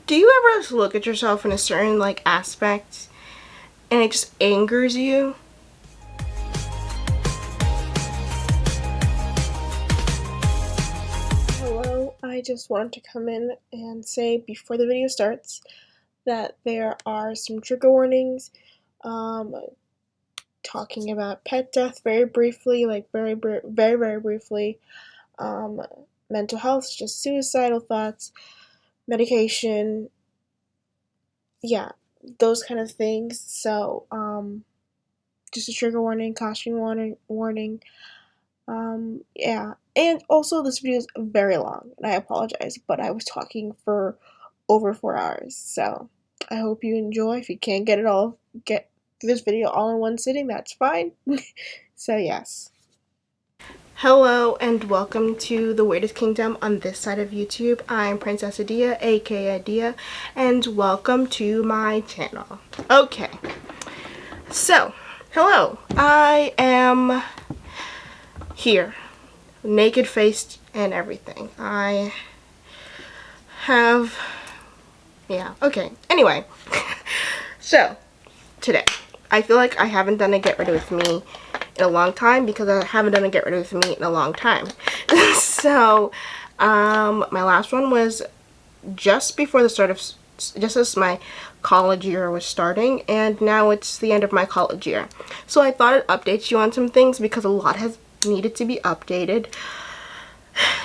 Do you ever just look at yourself in a certain like aspect and it just angers you? Hello, I just wanted to come in and say before the video starts that there are some trigger warnings, talking about pet death very briefly, like very briefly, mental health, just suicidal thoughts, medication, yeah, those kind of things. So, just a trigger warning, caution warning. Yeah, and also this video is very long, and I apologize, but I was talking for over 4 hours, so I hope you enjoy. If you can't get through this video all in one sitting, that's fine. So yes. Hello and welcome to the Weirdest Kingdom on this side of YouTube. I'm Princess Adia, aka Adia, and welcome to my channel. Okay, so hello, I am here, naked faced and everything. I have, yeah, okay, anyway. So today I feel like I haven't done a get ready with me in a long time because I haven't done a get ready with me in a long time. So my last one was just before the start of, just as my college year was starting, and now it's the end of my college year. So I thought I'd update you on some things because a lot has needed to be updated.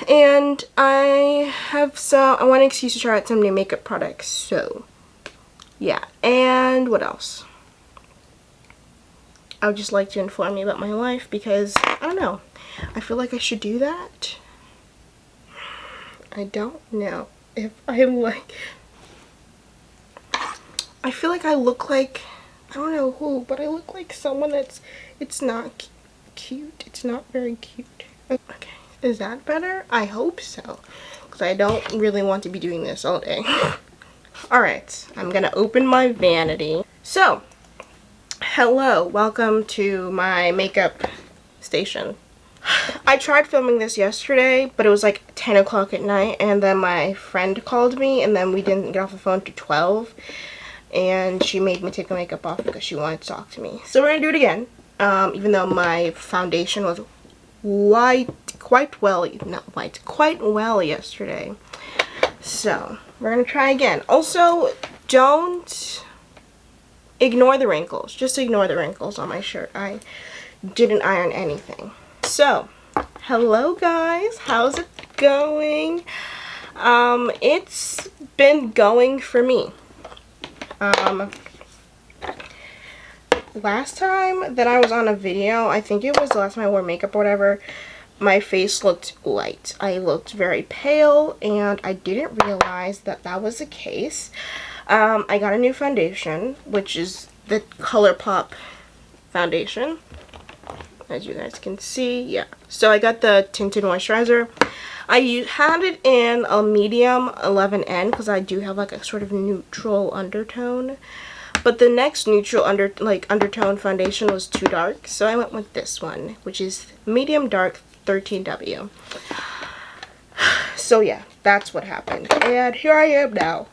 And I want an excuse to try out some new makeup products, so yeah. And what else? I would just like to inform you about my life because, I don't know, I feel like I should do that. I don't know if I'm like, I feel like I look like, I don't know who, but I look like someone it's not cute. It's not very cute. Okay, is that better? I hope so, because I don't really want to be doing this all day. Alright, I'm gonna open my vanity. So, hello, welcome to my makeup station. I tried filming this yesterday, but it was like 10 o'clock at night, and then my friend called me, and then we didn't get off the phone to 12, and she made me take the makeup off because she wanted to talk to me. So we're gonna do it again, even though my foundation was quite well yesterday. So we're gonna try again. Also, don't ignore the wrinkles. Just ignore the wrinkles on my shirt. I didn't iron anything. So, hello guys. How's it going? It's been going for me. Last time that I was on a video, I think it was the last time I wore makeup or whatever, my face looked light. I looked very pale, and I didn't realize that that was the case. I got a new foundation, which is the Colourpop foundation, as you guys can see. Yeah, so I got the Tinted Moisturizer. I had it in a medium 11N because I do have like a sort of neutral undertone. But the next neutral undertone foundation was too dark, so I went with this one, which is medium dark 13W. So yeah, that's what happened. And here I am now.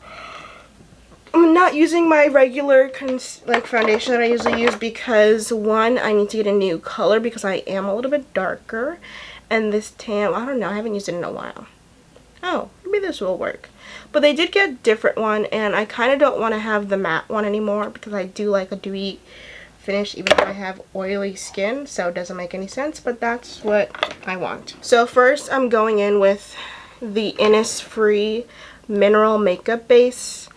I'm not using my regular foundation that I usually use because, one, I need to get a new color because I am a little bit darker. And this tan, I don't know, I haven't used it in a while. Oh, maybe this will work. But they did get a different one, and I kind of don't want to have the matte one anymore because I do like a dewy finish even though I have oily skin, so it doesn't make any sense, but that's what I want. So first I'm going in with the Innisfree Mineral Makeup Base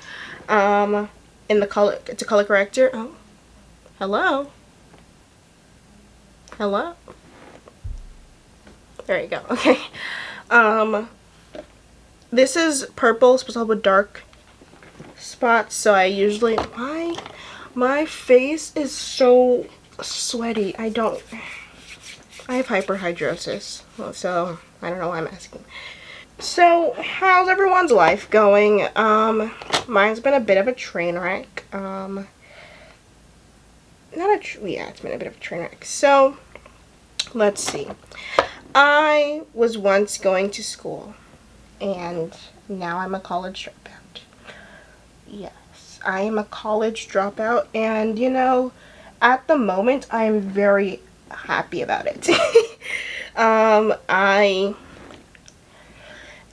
in the color, it's a color corrector. Oh, hello. Hello. There you go. Okay. This is purple, supposed to help with dark spots, so I usually, my face is so sweaty. I have hyperhidrosis, so I don't know why I'm asking. So, how's everyone's life going? Mine's been a bit of a train wreck. Yeah, it's been a bit of a train wreck. So, let's see. I was once going to school, and now I'm a college dropout. Yes, I am a college dropout, and you know, at the moment, I'm very happy about it. I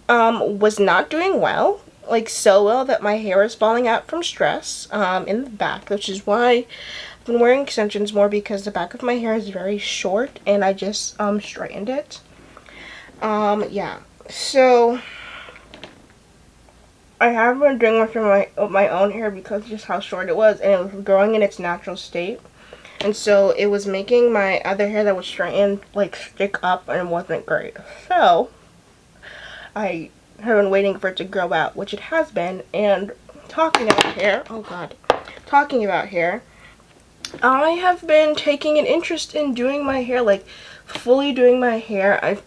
was not doing well, like so well that my hair is falling out from stress in the back, which is why I've been wearing extensions more, because the back of my hair is very short and I just straightened it. Yeah. So I have been doing much of my own hair because just how short it was, and it was growing in its natural state. And so it was making my other hair that was straightened like stick up, and it wasn't great. So I have been waiting for it to grow out, which it has been. And talking about hair, oh god, talking about hair, I have been taking an interest in doing my hair, like fully doing my hair. I've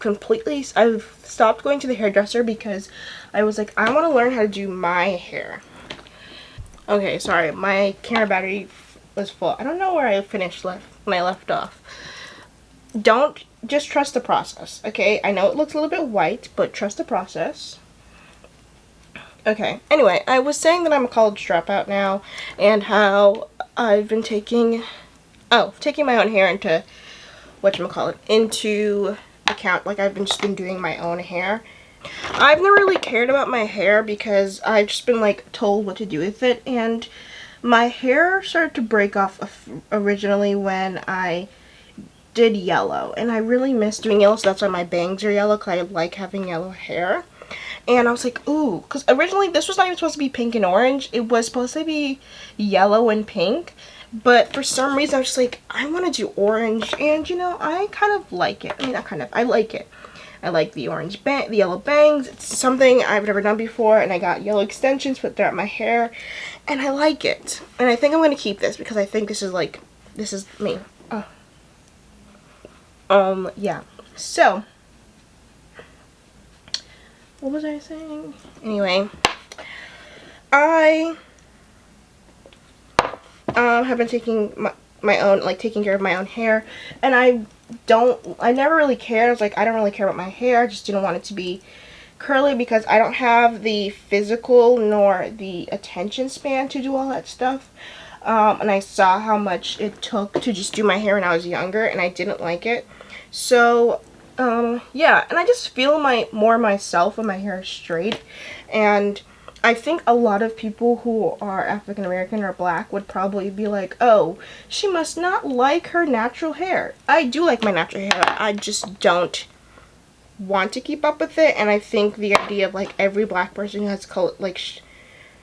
stopped going to the hairdresser because I was like, I want to learn how to do my hair. Okay, sorry, my camera battery was full. I don't know where I finished when I left off. Don't just trust the process, okay? I know it looks a little bit white, but trust the process. Okay, anyway, I was saying that I'm a college dropout now, and how I've been taking my own hair into, whatchamacallit, into account. Like, I've just been doing my own hair. I've never really cared about my hair because I've just been, like, told what to do with it, and my hair started to break off originally when I did yellow, and I really miss doing yellow, so that's why my bangs are yellow, because I like having yellow hair. And I was like, ooh, because originally this was not even supposed to be pink and orange. It was supposed to be yellow and pink. But for some reason, I was just like, I want to do orange. And, you know, I kind of like it. I mean, I like it. I like the the yellow bangs. It's something I've never done before. And I got yellow extensions put throughout my hair. And I like it. And I think I'm going to keep this because I think this is me. Yeah. So, what was I saying? Anyway, I have been taking taking care of my own hair, and I never really cared. I was like, I don't really care about my hair. I just didn't want it to be curly because I don't have the physical nor the attention span to do all that stuff. And I saw how much it took to just do my hair when I was younger, and I didn't like it. So, yeah, and I just feel more myself when my hair is straight, and I think a lot of people who are African American or black would probably be like, oh, she must not like her natural hair. I do like my natural hair. I just don't want to keep up with it, and I think the idea of like every black person who has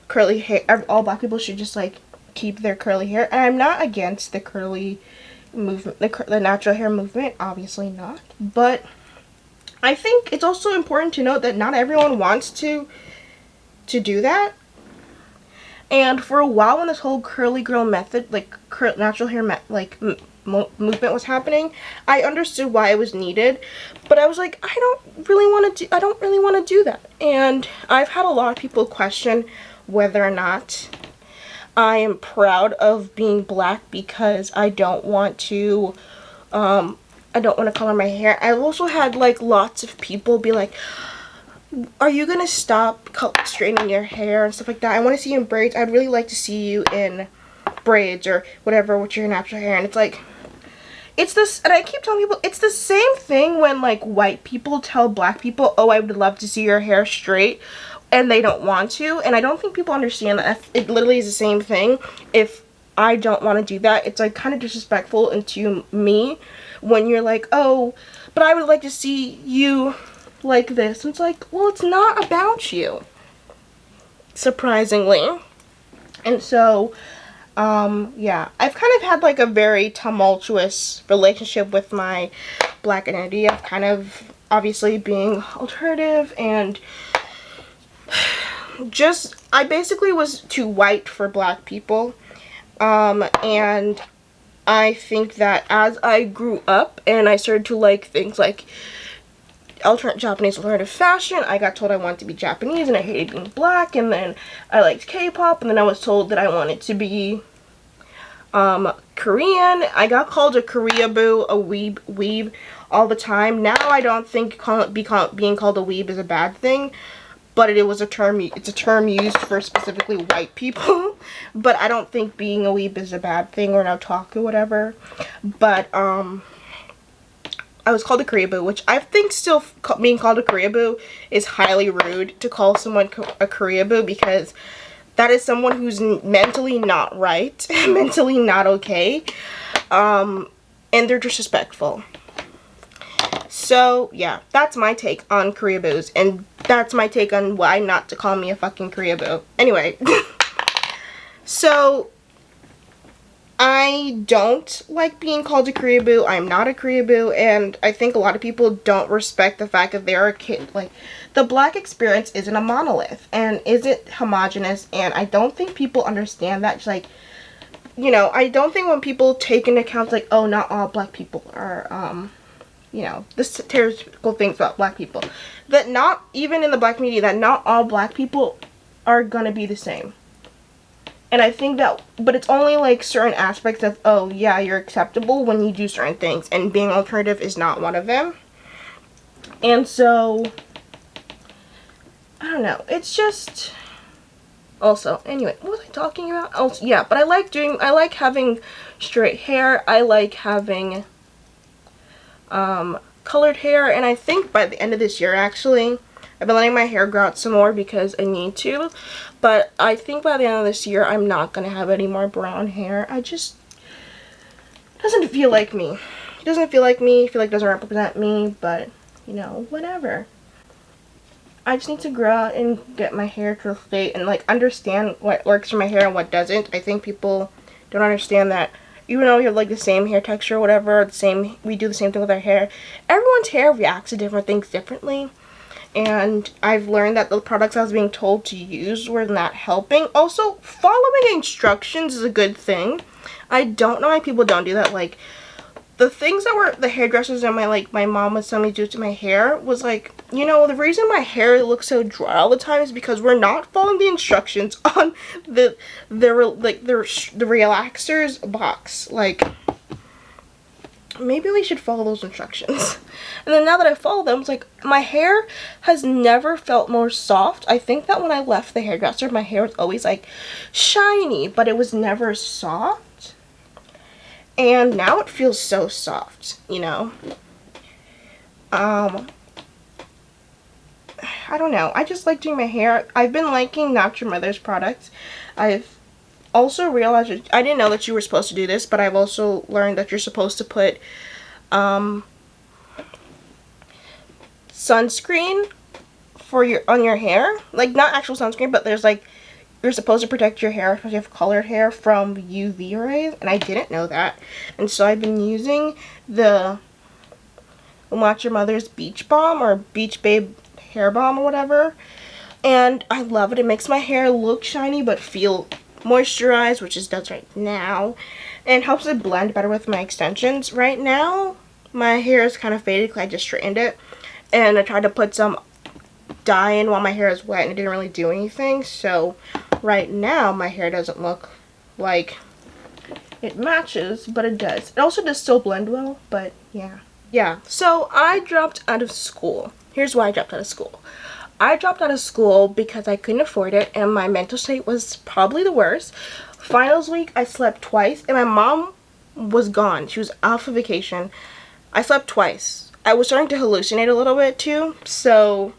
curly hair, all black people should just like keep their curly hair. And I'm not against the curly movement, the natural hair movement, obviously not, but I think it's also important to note that not everyone wants to do that. And for a while, when this whole curly girl method, like natural hair movement was happening, I understood why it was needed, but I was like, I don't really want to do that. And I've had a lot of people question whether or not I am proud of being black because I don't want to color my hair. I've also had like lots of people be like, are you gonna stop straightening your hair and stuff like that? I want to see you in braids. I'd really like to see you in braids or whatever with your natural hair. And it's like, it's this, and I keep telling people, it's the same thing when like white people tell black people, oh, I would love to see your hair straight, and they don't want to. And I don't think people understand that it literally is the same thing. If I don't want to do that, it's like kind of disrespectful to me when you're like, oh, but I would like to see you like this. And it's like, well, it's not about you, surprisingly. And so yeah, I've kind of had like a very tumultuous relationship with my black identity of kind of obviously being alternative, and just I basically was too white for black people. And I think that as I grew up and I started to like things like Japanese alternative fashion, I got told I wanted to be Japanese and I hated being black, and then I liked K-pop, and then I was told that I wanted to be Korean. I got called a Korea boo, a weeb all the time. Now I don't think being called a weeb is a bad thing, but it's a term used for specifically white people. But I don't think being a weeb is a bad thing, or an otaku, whatever. But I was called a Koreaboo, which I think still being called a Koreaboo is highly rude, to call someone a Koreaboo, because that is someone who's mentally not right, mentally not okay, and they're disrespectful. So yeah, that's my take on Koreaboos, and that's my take on why not to call me a fucking Koreaboo. Anyway, so I don't like being called a Koreaboo. I'm not a Koreaboo, and I think a lot of people don't respect the fact that they're a kid. Like, the black experience isn't a monolith and isn't homogenous, and I don't think people understand that. Just like, you know, I don't think when people take into account, like, oh, not all black people are, you know, the stereotypical things about black people, that not even in the black community, that not all black people are gonna be the same. And I think that, but it's only like certain aspects of, oh yeah, you're acceptable when you do certain things, and being alternative is not one of them. And so, I don't know, it's just, also, anyway, what was I talking about? Oh yeah, but I like having straight hair, I like having colored hair, and I think by the end of this year, actually, I've been letting my hair grow out some more because I need to, but I think by the end of this year, I'm not going to have any more brown hair. It doesn't feel like me. It doesn't feel like me. I feel like it doesn't represent me, but, you know, whatever. I just need to grow out and get my hair to a state and, like, understand what works for my hair and what doesn't. I think people don't understand that even though we have, like, the same hair texture or whatever, we do the same thing with our hair, everyone's hair reacts to different things differently. And I've learned that the products I was being told to use were not helping. Also, following instructions is a good thing. I don't know why people don't do that. Like, the things that were the hairdressers and my mom was telling me to do to my hair was like, you know, the reason my hair looks so dry all the time is because we're not following the instructions on the relaxers box. Like, maybe we should follow those instructions. And then now that I follow them, it's like, my hair has never felt more soft. I think that when I left the hairdresser, my hair was always like shiny, but it was never soft. And now it feels so soft, you know. I don't know. I just like doing my hair. I've been liking Not Your Mother's products. I've also realized, I didn't know that you were supposed to do this, but I've also learned that you're supposed to put sunscreen on your hair. Like, not actual sunscreen, but there's like, you're supposed to protect your hair, especially if you have colored hair, from UV rays, and I didn't know that. And so I've been using the Not Your Mother's Beach Balm, or Beach Babe Hair Balm, or whatever, and I love it. It makes my hair look shiny but feel moisturized, which it does right now, and helps it blend better with my extensions. Right now, my hair is kind of faded because I just straightened it, and I tried to put some dye in while my hair is wet, and it didn't really do anything. So right now, my hair doesn't look like it matches, but it does. It also does still blend well, but yeah. Yeah, so I dropped out of school. Here's why I dropped out of school. I dropped out of school because I couldn't afford it, and my mental state was probably the worst. Finals week, I slept twice, and my mom was gone. She was off of vacation. I slept twice. I was starting to hallucinate a little bit too, so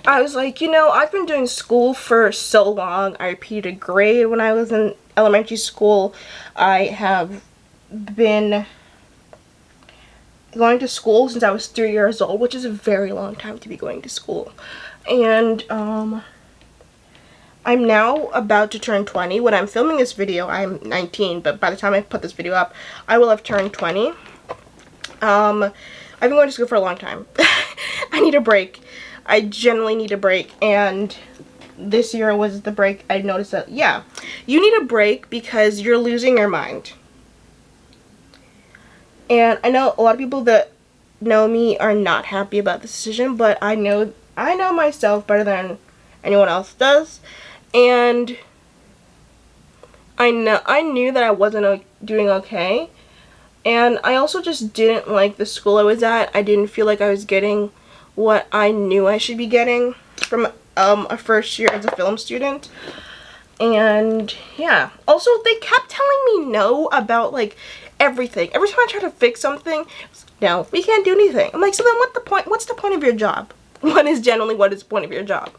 I was like, you know, I've been doing school for so long. I repeated a grade when I was in elementary school. I have been going to school since I was 3 years old, which is a very long time to be going to school. And I'm now about to turn 20. When I'm filming this video, I'm 19, but by the time I put this video up, I will have turned 20. I've been going to school for a long time. I need a break. I generally need a break, and this year was the break. I noticed that, yeah, you need a break because you're losing your mind. And I know a lot of people that know me are not happy about this decision, but I know myself better than anyone else does, and I knew that I wasn't doing okay, and I also just didn't like the school I was at. I didn't feel like I was getting what I knew I should be getting. from a first year as a film student. And yeah, also they kept telling me no about like everything. Every time I try to fix something, no, we can't do anything. I'm like, so then what's the point of your job? What is the point of your job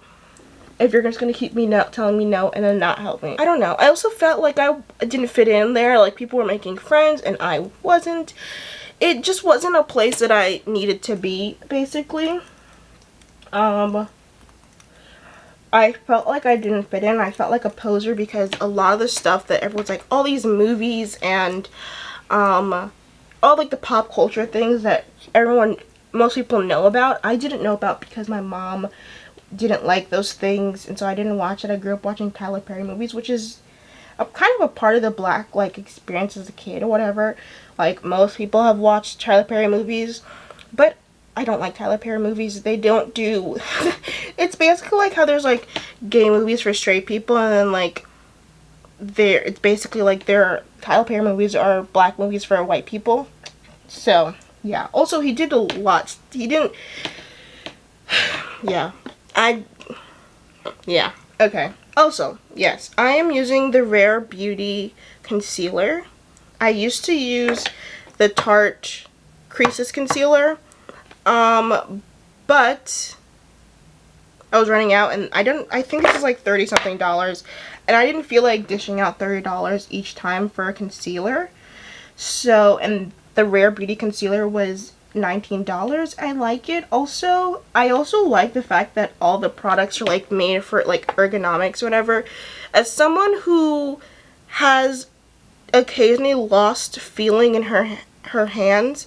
if you're just gonna keep me telling me no and then not help me? I don't know. I also felt like I didn't fit in there. Like, people were making friends and I wasn't. It just wasn't a place that I needed to be, basically. I felt like I didn't fit in. I felt like a poser because a lot of the stuff that everyone's like, all these movies and all like the pop culture things that most people know about, I didn't know about because my mom didn't like those things, and so I didn't watch it. I grew up watching Tyler Perry movies, which is kind of a part of the black like experience as a kid or whatever. Like, most people have watched Tyler Perry movies, but I don't like Tyler Perry movies. They don't do it's basically like how there's like gay movies for straight people, and then like it's basically like their Tyler Perry movies are black movies for white people. So yeah, also he did a lot. He didn't yeah, okay. Also, yes, I am using the Rare Beauty concealer. I used to use the Tarte Creases concealer, but I was running out, and I think this is like $30 something, and I didn't feel like dishing out $30 each time for a concealer. So, and the Rare Beauty concealer was $19. I like it. Also, I also like the fact that all the products are like made for like ergonomics or whatever. As someone who has occasionally lost feeling in her hands,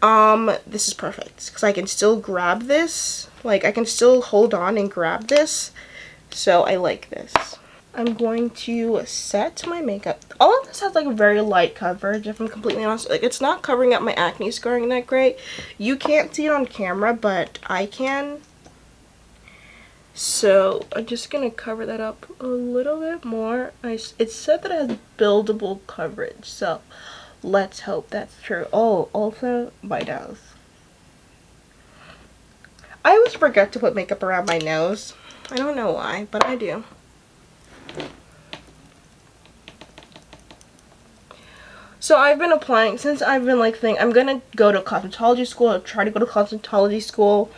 this is perfect because I can still grab this. Like, I can still hold on and grab this. So I like this. I'm going to set my makeup. All of this has like a very light coverage, if I'm completely honest. Like, it's not covering up my acne scarring that great. You can't see it on camera, but I can. So I'm just gonna cover that up a little bit more. It said that it has buildable coverage, so let's hope that's true. Oh, also my nose. I always forget to put makeup around my nose. I don't know why, but I do. So I've been applying, since I've been like thinking, I'm gonna go to cosmetology school, or try to go to cosmetology school,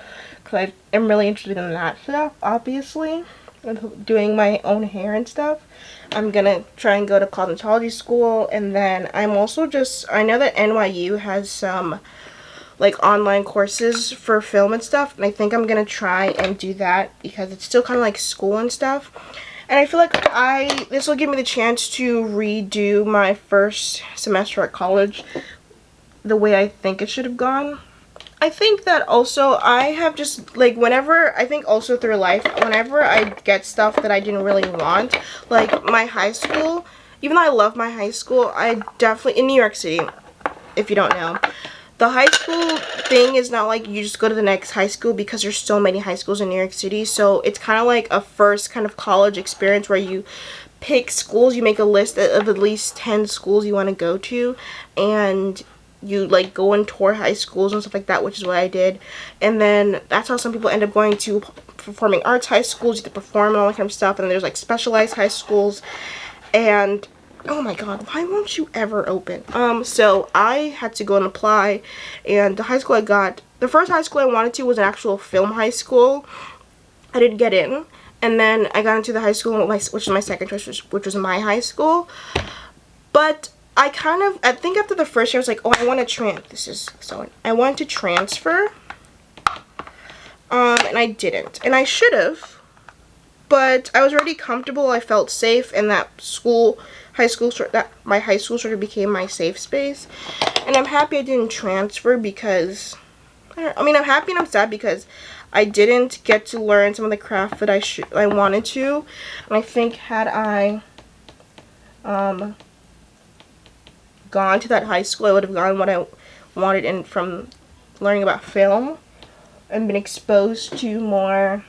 because I am really interested in that stuff, obviously. Doing my own hair and stuff. I'm gonna try and go to cosmetology school, and then I'm also I know that NYU has some like online courses for film and stuff, and I think I'm gonna try and do that because it's still kind of like school and stuff. And I feel like this will give me the chance to redo my first semester at college the way I think it should have gone. I think that also I have just like I think also through life, whenever I get stuff that I didn't really want, like my high school, even though I love my high school, I definitely, in New York City, if you don't know, the high school thing is not like you just go to the next high school because there's so many high schools in New York City. So it's kind of like a first kind of college experience where you pick schools, you make a list of at least 10 schools you want to go to, and you like go and tour high schools and stuff like that, which is what I did. And then that's how some people end up going to performing arts high schools. You have to perform and all that kind of stuff. And then there's like specialized high schools, and oh my god, why won't you ever open? So I had to go and apply, and the high school the first high school I wanted to was an actual film high school. I didn't get in, and then I got into the high school, which was my second choice, which was my high school. But I think after the first year I was like, oh, I want to I wanted to transfer, and I didn't, and I should have, but I was already comfortable. I felt safe in that my high school sort of became my safe space, and I'm happy I didn't transfer because, I'm happy and I'm sad because I didn't get to learn some of the craft that I wanted to, and I think had I gone to that high school, I would have gotten what I wanted from learning about film and been exposed to more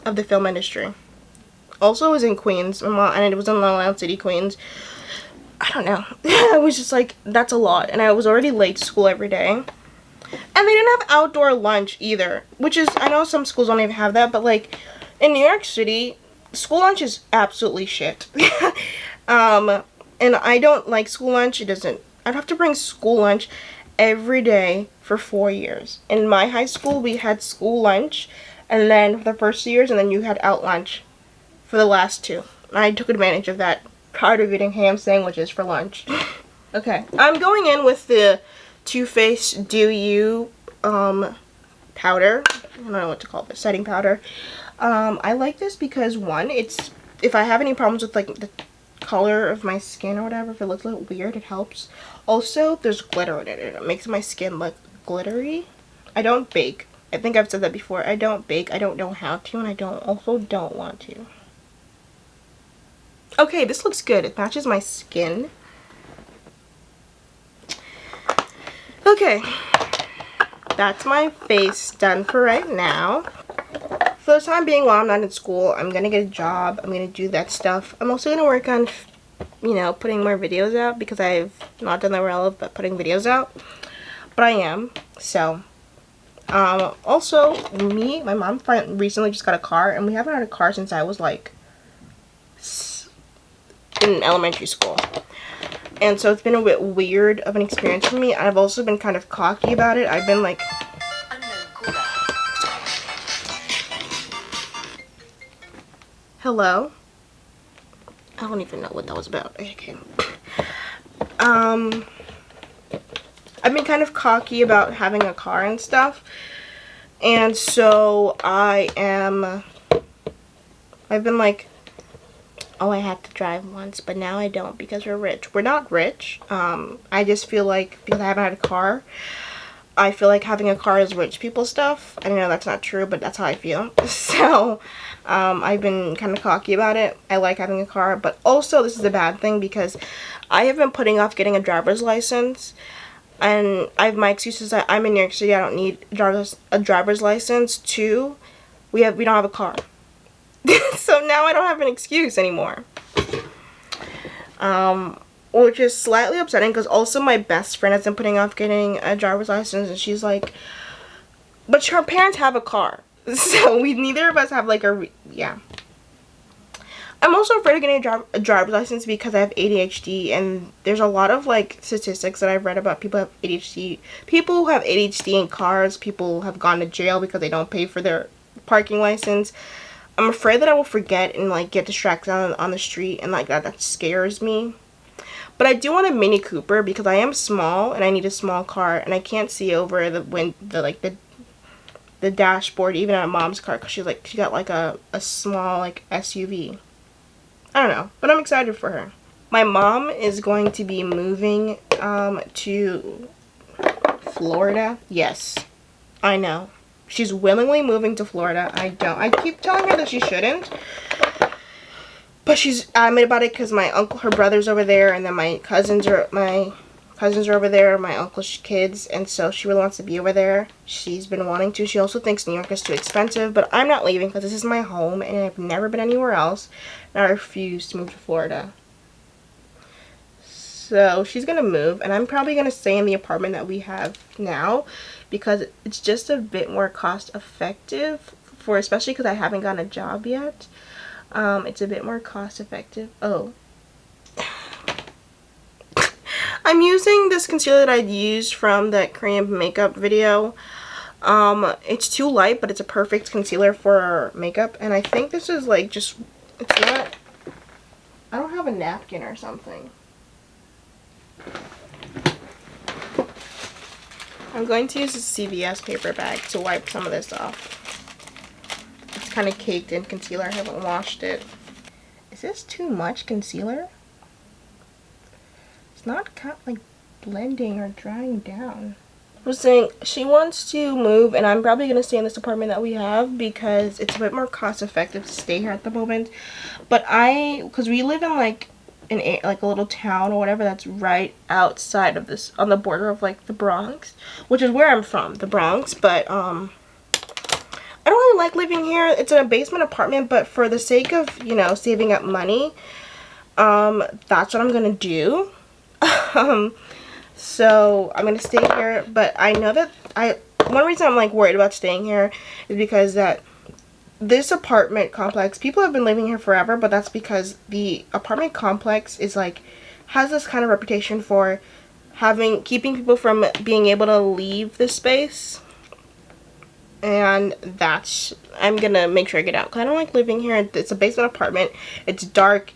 of the film industry. Also, it was in Queens, and it was in Long Island City, Queens. I don't know. I was just like, that's a lot, and I was already late to school every day. And they didn't have outdoor lunch either, which is, I know some schools don't even have that, but like in New York City, school lunch is absolutely shit. And I don't like school lunch. It doesn't, I'd have to bring school lunch every day for 4 years. In my high school, we had school lunch, and then for the first 2 years, and then you had out lunch for the last 2. I took advantage of that prior to eating ham sandwiches for lunch. Okay, I'm going in with the Too Faced Do You powder. I don't know what to call this, setting powder. I like this because, one, it's, if I have any problems with like the color of my skin or whatever, if it looks a little weird, it helps. Also, there's glitter in it. It makes my skin look glittery. I don't bake. I think I've said that before. I don't bake. I don't know how to, and I also don't want to. Okay, this looks good. It matches my skin. Okay, that's my face done for right now. For the time being, while I'm not in school, I'm gonna get a job. I'm gonna do that stuff. I'm also gonna work on, you know, putting more videos out, because I've not done that well of putting videos out, but I am. So also, my mom recently just got a car, and we haven't had a car since I was like in elementary school. And so it's been a bit weird of an experience for me. I've also been kind of cocky about it. I've been like, hello? I don't even know what that was about. Okay. I've been kind of cocky about having a car and stuff. And so I've been like, oh, I had to drive once, but now I don't because we're rich. We're not rich. I just feel like, because I haven't had a car, I feel like having a car is rich people stuff. I know that's not true, but that's how I feel. So I've been kind of cocky about it. I like having a car, but also this is a bad thing because I have been putting off getting a driver's license. And my excuse is that I'm in New York City. I don't need a driver's license. 2, we don't have a car. So now I don't have an excuse anymore. Which is slightly upsetting because also my best friend has been putting off getting a driver's license, and she's like, but her parents have a car. So neither of us have like yeah. I'm also afraid of getting a driver's license because I have ADHD, and there's a lot of like statistics that I've read about people who have ADHD. People who have ADHD in cars, people have gone to jail because they don't pay for their parking license. I'm afraid that I will forget and like get distracted on the street, and like that scares me. But I do want a Mini Cooper because I am small and I need a small car, and I can't see over the dashboard even on Mom's car because she got like a small like SUV. I don't know, but I'm excited for her. My mom is going to be moving to Florida. Yes, I know. She's willingly moving to Florida. I keep telling her that she shouldn't. But she's adamant about it because her brother's over there, and then my cousins are over there, my uncle's kids, and so she really wants to be over there. She's been wanting to. She also thinks New York is too expensive, but I'm not leaving because this is my home, and I've never been anywhere else, and I refuse to move to Florida. So she's gonna move, and I'm probably gonna stay in the apartment that we have now because it's just a bit more cost effective especially because I haven't gotten a job yet. It's a bit more cost effective. Oh, I'm using this concealer that I used from that Korean makeup video. It's too light, but it's a perfect concealer for makeup, and I think this is like it's not, I don't have a napkin or something. I'm going to use a CVS paper bag to wipe some of this off. It's kind of caked in concealer. I haven't washed it. Is this too much concealer? It's not like blending or drying down. I was saying she wants to move, and I'm probably going to stay in this apartment that we have because it's a bit more cost effective to stay here at the moment. But because we live in like a little town or whatever that's right outside of this, on the border of like the Bronx, which is where I'm from, the Bronx. But I don't really like living here. It's a basement apartment, but for the sake of, you know, saving up money, that's what I'm gonna do. So I'm gonna stay here, but I know that one reason I'm like worried about staying here is because that this apartment complex, people have been living here forever, but that's because the apartment complex is like has this kind of reputation for keeping people from being able to leave the space. And I'm gonna make sure I get out because I don't like living here. It's a basement apartment. It's dark.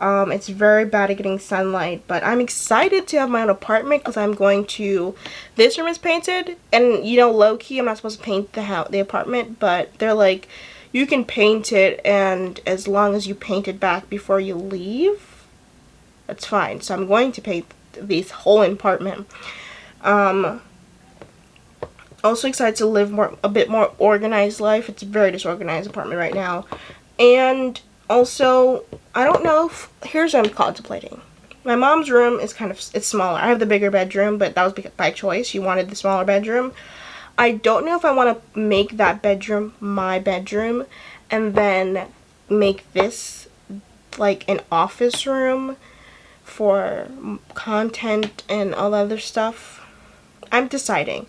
It's very bad at getting sunlight, but I'm excited to have my own apartment because I'm going to. This room is painted, and you know, low key, I'm not supposed to paint the apartment, but they're like, you can paint it, and as long as you paint it back before you leave, that's fine. So I'm going to paint this whole apartment. Also excited to live a bit more organized life. It's a very disorganized apartment right now. And also, I don't know if, here's what I'm contemplating. My mom's room is it's smaller. I have the bigger bedroom, but that was by choice. She wanted the smaller bedroom. I don't know if I want to make that bedroom my bedroom and then make this like an office room for content and all the other stuff. I'm deciding.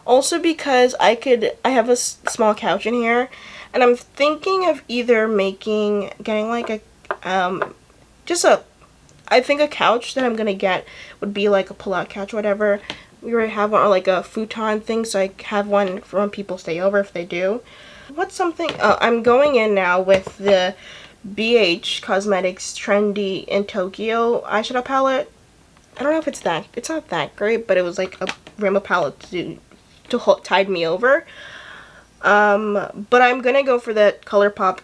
Also because I have a small couch in here, and I'm thinking of either getting like a, I think a couch that I'm gonna get would be like a pull-out couch, whatever. We already have one, or like a futon thing, so I have one for when people stay over if they do. What's something, I'm going in now with the BH Cosmetics Trendy in Tokyo eyeshadow palette. I don't know if it's not that great, but it was like a rainbow palette to tide me over. But I'm gonna go for the Colourpop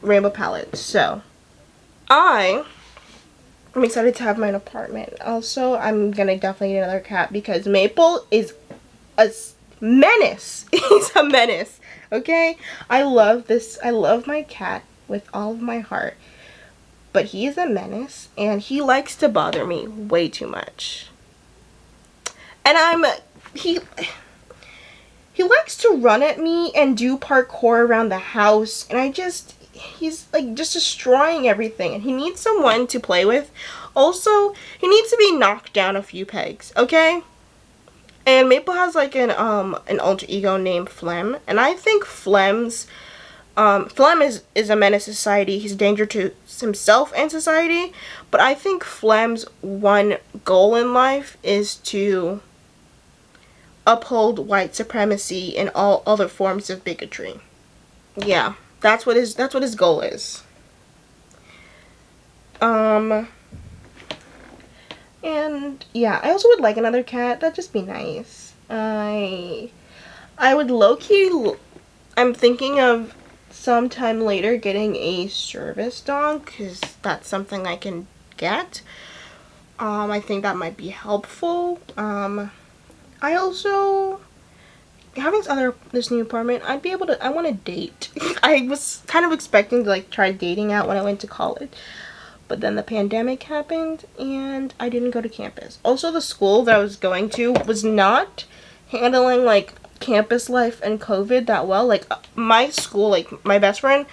rainbow palette. So I'm excited to have my own apartment. Also, I'm gonna definitely get another cat because Maple is a menace. He's a menace. Okay? I love my cat with all of my heart. But he is a menace, and he likes to bother me way too much. And he likes to run at me and do parkour around the house, and he's like just destroying everything, and he needs someone to play with. Also, he needs to be knocked down a few pegs, okay? And Maple has like an alter ego named Phlegm, and I think Phlegm is a menace to society. He's a danger to himself and society, but I think Phlegm's one goal in life is to uphold white supremacy and all other forms of bigotry. Yeah, that's what his goal is. And yeah, I also would like another cat. That'd just be nice. I would low-key, I'm thinking of sometime later getting a service dog, because that's something I can get. I think that might be helpful. I also, having this new apartment, I want to date. I was kind of expecting to like try dating out when I went to college, but then the pandemic happened and I didn't go to campus. Also, the school that I was going to was not handling like campus life and COVID that well. Like my school, like my best friend,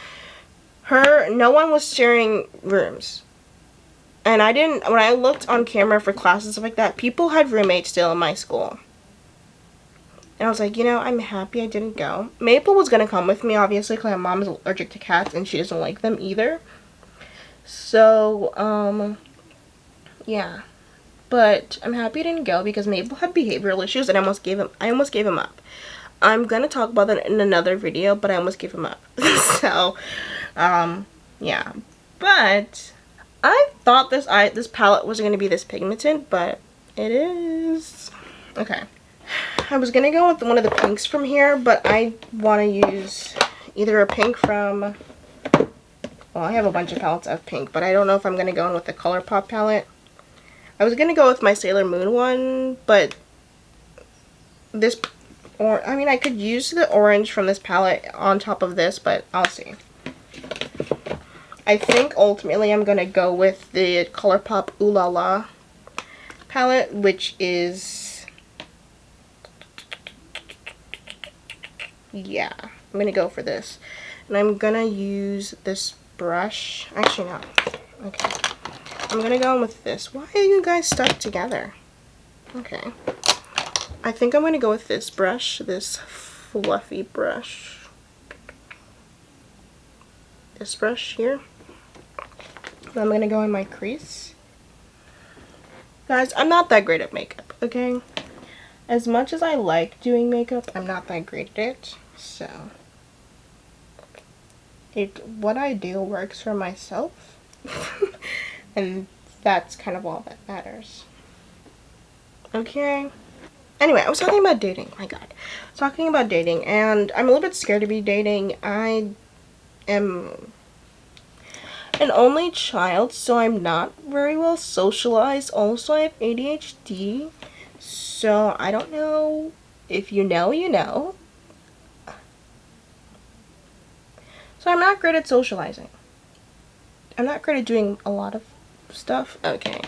no one was sharing rooms. And when I looked on camera for classes and stuff like that, people had roommates still in my school. And I was like, you know, I'm happy I didn't go. Maple was going to come with me, obviously, because my mom is allergic to cats and she doesn't like them either. So, yeah. But I'm happy I didn't go because Maple had behavioral issues and I almost gave him up. I'm going to talk about that in another video, but I almost gave him up. So, yeah. But I thought this palette wasn't going to be this pigmented, but it is. Okay. I was going to go with one of the pinks from here, but I want to use either a pink from, well, I have a bunch of palettes of pink, but I don't know if I'm going to go in with the Colourpop palette. I was going to go with my Sailor Moon one, but I could use the orange from this palette on top of this, but I'll see. I think ultimately I'm going to go with the Colourpop Ooh La La palette, which is, yeah, I'm going to go for this. And I'm going to use this brush. Actually, no. Okay. I'm gonna go in with this. Why are you guys stuck together? Okay. I think I'm gonna go with this brush, this fluffy brush. This brush here. I'm gonna go in my crease. Guys, I'm not that great at makeup, okay? As much as I like doing makeup, I'm not that great at it. So, what I do works for myself. And that's kind of all that matters. Okay. Anyway, I was talking about dating. My God. I was talking about dating, and I'm a little bit scared to be dating. I am an only child, so I'm not very well socialized. Also, I have ADHD, so I don't know. If you know, you know. So I'm not great at socializing. I'm not great at doing a lot of stuff. Okay.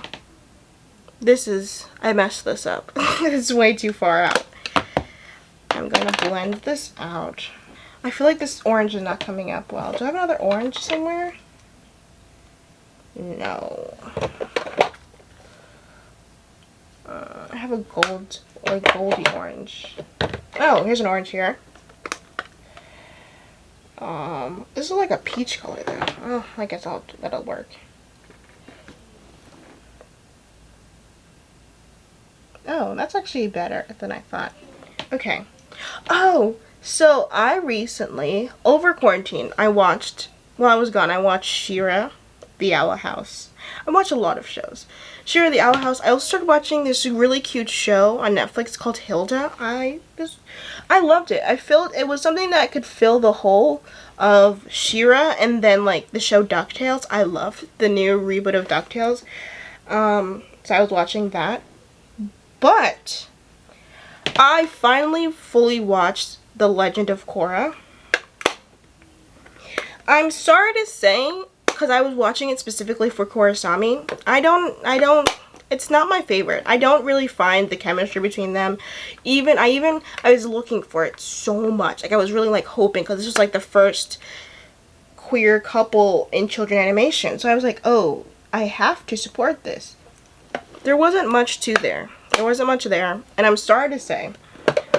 I messed this up. It's way too far out. I'm gonna blend this out. I feel like this orange is not coming up well. Do I have another orange somewhere? No. I have a gold or goldy orange. Oh, here's an orange here. This is like a peach color though. Oh, I guess that'll work. Oh, that's actually better than I thought. Okay. Oh, so I recently, over quarantine, while I was gone, I watched She-Ra, the Owl House. I watch a lot of shows. She-Ra, the Owl House. I also started watching this really cute show on Netflix called Hilda. I loved it. I felt it was something that could fill the hole of She-Ra and then like the show DuckTales. I loved the new reboot of DuckTales. So I was watching that. But I finally fully watched The Legend of Korra. I'm sorry to say, because I was watching it specifically for Korrasami, it's not my favorite. I don't really find the chemistry between them. I was looking for it so much. Like, I was really, like, hoping, because this was, like, the first queer couple in children animation. So I was like, oh, I have to support this. There wasn't much there. There wasn't much there. And I'm sorry to say,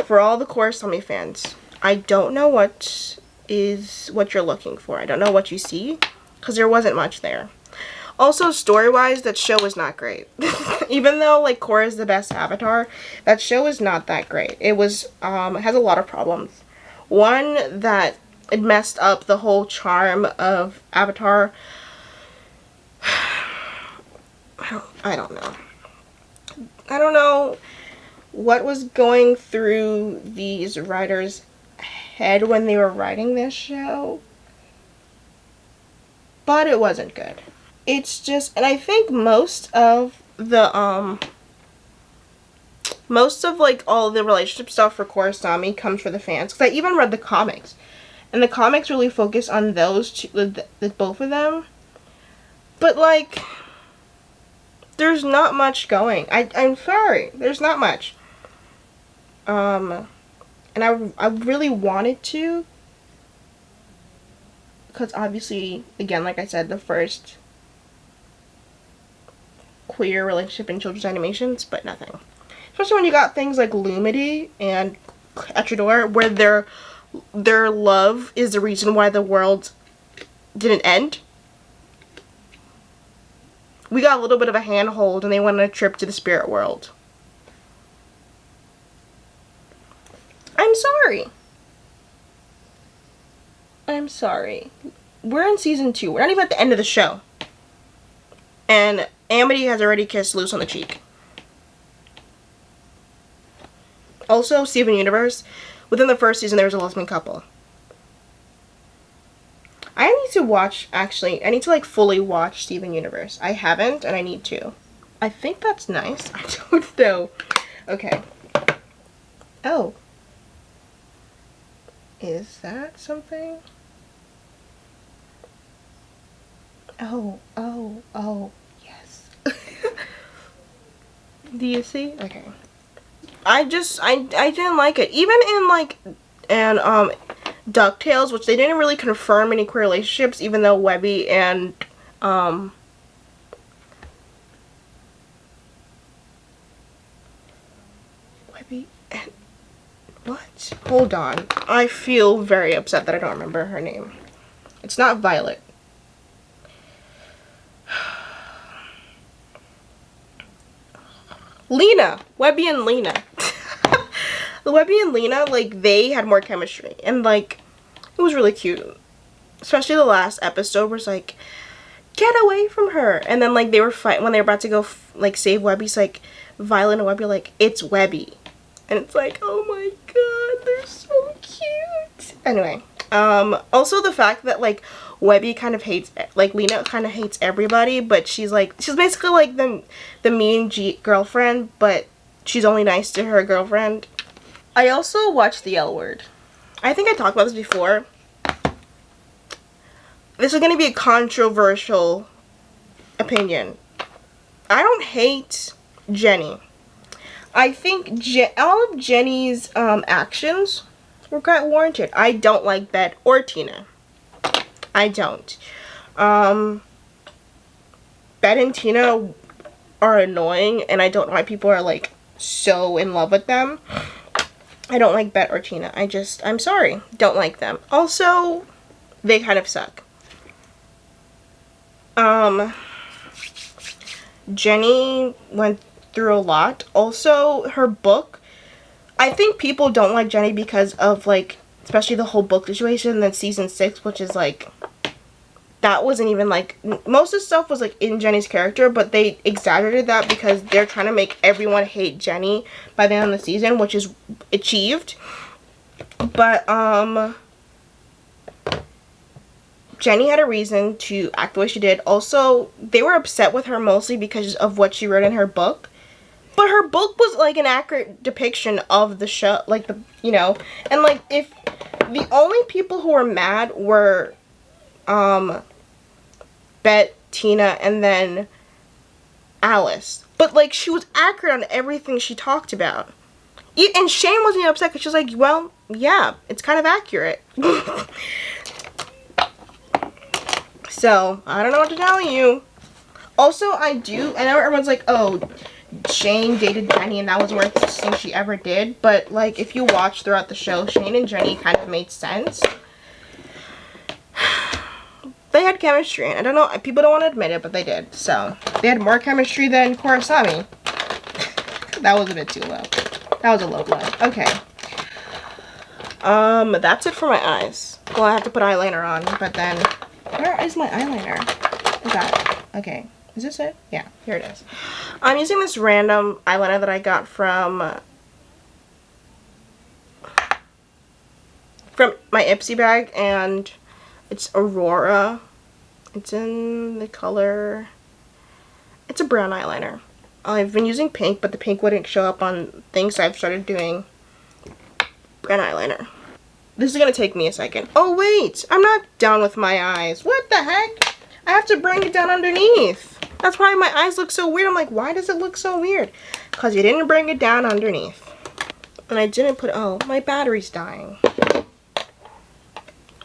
for all the Korrasami fans, I don't know what you're looking for. I don't know what you see, because there wasn't much there. Also, story-wise, that show was not great. Even though, like, Korra is the best avatar, that show is not that great. It was, it has a lot of problems. One, that it messed up the whole charm of Avatar. I don't know. I don't know what was going through these writers' head when they were writing this show, but it wasn't good. It's just, and I think most of like all the relationship stuff for Korrasami comes from the fans, because I even read the comics, and the comics really focus on those two, with both of them, but like, there's not much going. I'm sorry, there's not much. And I really wanted to, because obviously, again, like I said, the first queer relationship in children's animations, but nothing. Especially when you got things like Lumity and Etrador, where their love is the reason why the world didn't end. We got a little bit of a handhold and they went on a trip to the spirit world. I'm sorry. I'm sorry. We're in season 2. We're not even at the end of the show. And Amity has already kissed Luce on the cheek. Also, Steven Universe. Within the first season, there was a lesbian couple. I need to watch, actually, I need to, like, fully watch Steven Universe. I haven't, and I need to. I think that's nice. I don't know. Okay. Oh. Is that something? Oh, yes. Do you see? Okay. I didn't like it. Even in, like, DuckTales, which they didn't really confirm any queer relationships, even though Webby and What? Hold on. I feel very upset that I don't remember her name. It's not Violet. Lena! Webby and Lena. Webby and Lena, like, they had more chemistry. And, like, it was really cute. Especially the last episode where it's like, get away from her. And then, like, they were fighting when they were about to go, like, save Webby. It's like, Violet and Webby are like, it's Webby. And it's like, oh my god, they're so cute. Anyway, also the fact that, like, Webby kind of hates, like, Lena kind of hates everybody, but she's basically like the mean girlfriend, but she's only nice to her girlfriend. I also watched The L Word. I think I talked about this before. This is going to be a controversial opinion. I don't hate Jenny. I think all of Jenny's actions were quite warranted. I don't like Bet or Tina. I don't. Bet and Tina are annoying, and I don't know why people are, like, so in love with them. I don't like Bet or Tina. I'm sorry. Don't like them. Also, they kind of suck. Jenny went through a lot. Also, her book, I think people don't like Jenny because of, like, especially the whole book situation. And then season 6, which is, like, that wasn't even, like, most of the stuff was, like, in Jenny's character, but they exaggerated that because they're trying to make everyone hate Jenny by the end of the season, which is achieved. But, Jenny had a reason to act the way she did. Also, they were upset with her mostly because of what she wrote in her book. But her book was, like, an accurate depiction of the show, like, you know, and, like, if the only people who were mad were, Bet, Tina, and then Alice. But, like, she was accurate on everything she talked about. And Shane wasn't even upset because she was like, well, yeah, it's kind of accurate. So, I don't know what to tell you. Also, I know everyone's like, oh, Shane dated Jenny and that was the worst thing she ever did. But, like, if you watch throughout the show, Shane and Jenny kind of made sense. They had chemistry, and I don't know, people don't want to admit it, but they did. So, they had more chemistry than Korrasami. That was a bit too low. That was a low blow. Okay. That's it for my eyes. Well, I have to put eyeliner on, but then, where is my eyeliner? Is that, okay. Is this it? Yeah, here it is. I'm using this random eyeliner that I got from my Ipsy bag, and it's Aurora. It's in the color, it's a brown eyeliner. I've been using pink, but the pink wouldn't show up on things, so I've started doing brown eyeliner. This is going to take me a second. Oh wait, I'm not done with my eyes. What the heck? I have to bring it down underneath. That's why my eyes look so weird. I'm like, why does it look so weird? Because you didn't bring it down underneath. And I didn't put, oh, my battery's dying.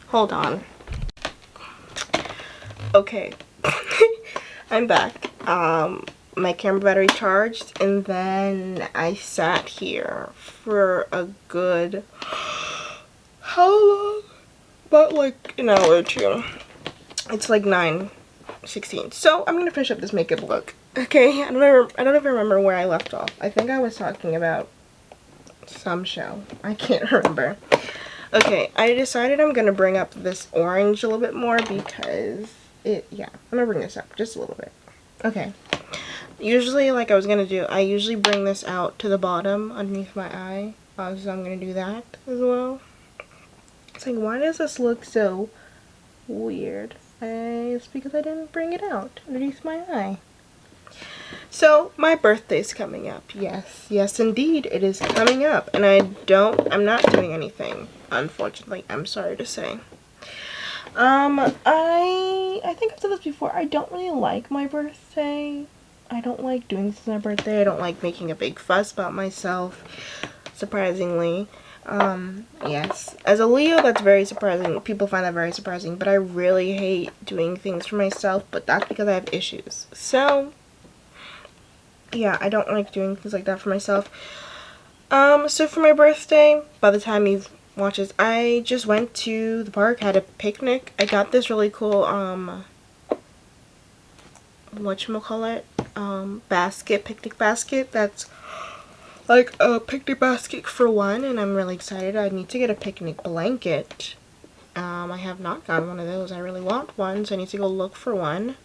Hold on. Okay. I'm back. My camera battery charged, and then I sat here for a good, how long? About like an hour or two. It's like 9:16. So I'm gonna finish up this makeup look. Okay, I don't even remember where I left off. I think I was talking about some show. I can't remember. Okay, I decided I'm gonna bring up this orange a little bit more because yeah, I'm gonna bring this up just a little bit. Okay. Usually, like I was gonna do, I usually bring this out to the bottom underneath my eye. So I'm gonna do that as well. It's like, why does this look so weird? It's because I didn't bring it out underneath my eye. So, my birthday's coming up. Yes, yes indeed, it is coming up. And I'm not doing anything, unfortunately, I'm sorry to say. I think I've said this before, I don't really like my birthday. I don't like doing this on my birthday. I don't like making a big fuss about myself, surprisingly. Yes. As a Leo, that's very surprising. People find that very surprising, but I really hate doing things for myself, but that's because I have issues. So, yeah, I don't like doing things like that for myself. So for my birthday, by the time you watch this, I just went to the park, had a picnic. I got this really cool, whatchamacallit, picnic basket that's like a picnic basket for one, and I'm really excited. I need to get a picnic blanket. I have not gotten one of those. I really want one, so I need to go look for one.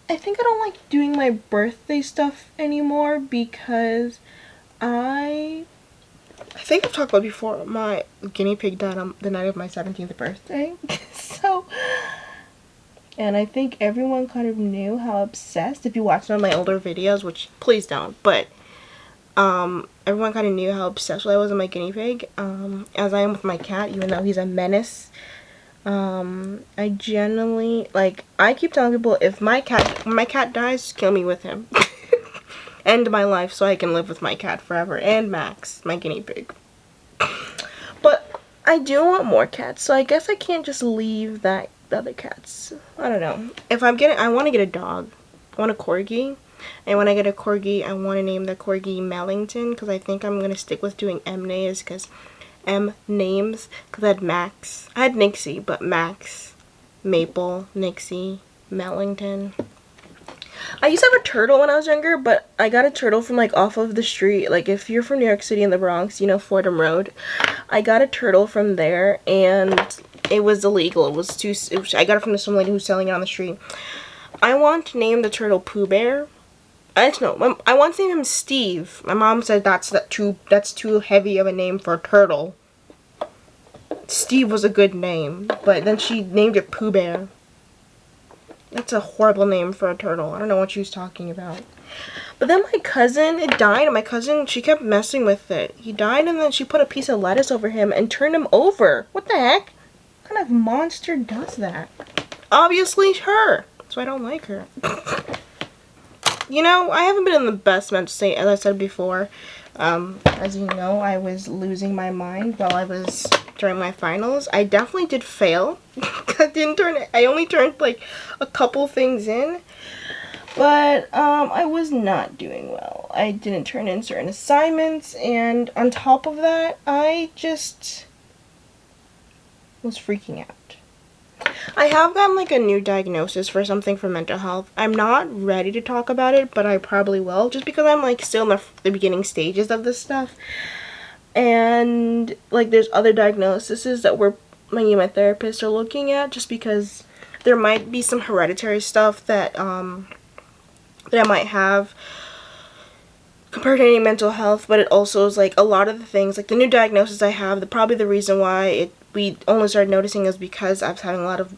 I think I don't like doing my birthday stuff anymore because I think I've talked about before, my guinea pig died on the night of my 17th birthday. So, and I think everyone kind of knew how obsessed, if you watched one of my older videos, which please don't, but everyone kind of knew how obsessed I was with my guinea pig, as I am with my cat, even though he's a menace. I genuinely, like, I keep telling people, if when my cat dies, kill me with him. End my life so I can live with my cat forever, and Max, my guinea pig. But I do want more cats, so I guess I can't just leave the other cats. I don't know. I want to get a dog. I want a corgi. And when I get a corgi, I want to name the corgi Mellington, because I think I'm going to stick with doing M names, because I had Max. I had Nixie, but Max, Maple, Nixie, Mellington. I used to have a turtle when I was younger, but I got a turtle from like off of the street. Like if you're from New York City in the Bronx, you know Fordham Road. I got a turtle from there, and it was illegal. I got it from some lady who's selling it on the street. I want to name the turtle Pooh Bear. I want to name him Steve. My mom said that's too heavy of a name for a turtle. Steve was a good name, but then she named it Pooh Bear. That's a horrible name for a turtle. I don't know what she was talking about. But then my cousin, it died, and my cousin, she kept messing with it. He died, and then she put a piece of lettuce over him and turned him over. What the heck? What kind of monster does that? Obviously her. So I don't like her. You know, I haven't been in the best mental state, as I said before. As you know, I was losing my mind while I was during my finals. I definitely did fail. I only turned like a couple things in. But I was not doing well. I didn't turn in certain assignments, and on top of that, I just was freaking out. I have gotten like a new diagnosis for something for mental health. I'm not ready to talk about it, but I probably will, just because I'm like still in the beginning stages of this stuff. And like there's other diagnoses that my therapist are looking at, just because there might be some hereditary stuff that I might have compared to any mental health, but it also is like a lot of the things, like the new diagnosis I have, probably the reason why we only started noticing is because I was having a lot of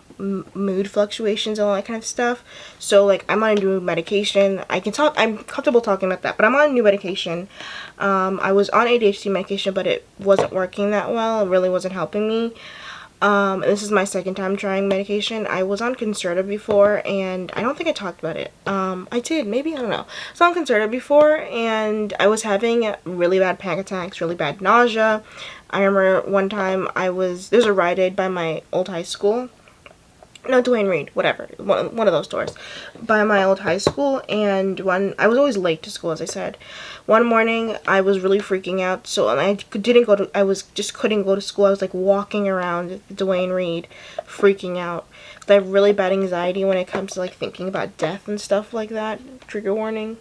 mood fluctuations and all that kind of stuff. So like I'm on a new medication. I'm comfortable talking about that, but I'm on a new medication. I was on ADHD medication, but it wasn't working that well. It really wasn't helping me. This is my second time trying medication. I was on Concerta before, and I don't think I talked about it. I did, maybe, I don't know. I was on Concerta before, and I was having really bad panic attacks, really bad nausea. I remember one time there's a Rite Aid by my old high school. No, Duane Reade, whatever, one of those stores, by my old high school, and I was always late to school, as I said. One morning, I was really freaking out, and I just couldn't go to school. I was like walking around Duane Reade, freaking out. I have really bad anxiety when it comes to like thinking about death and stuff like that. Trigger warning.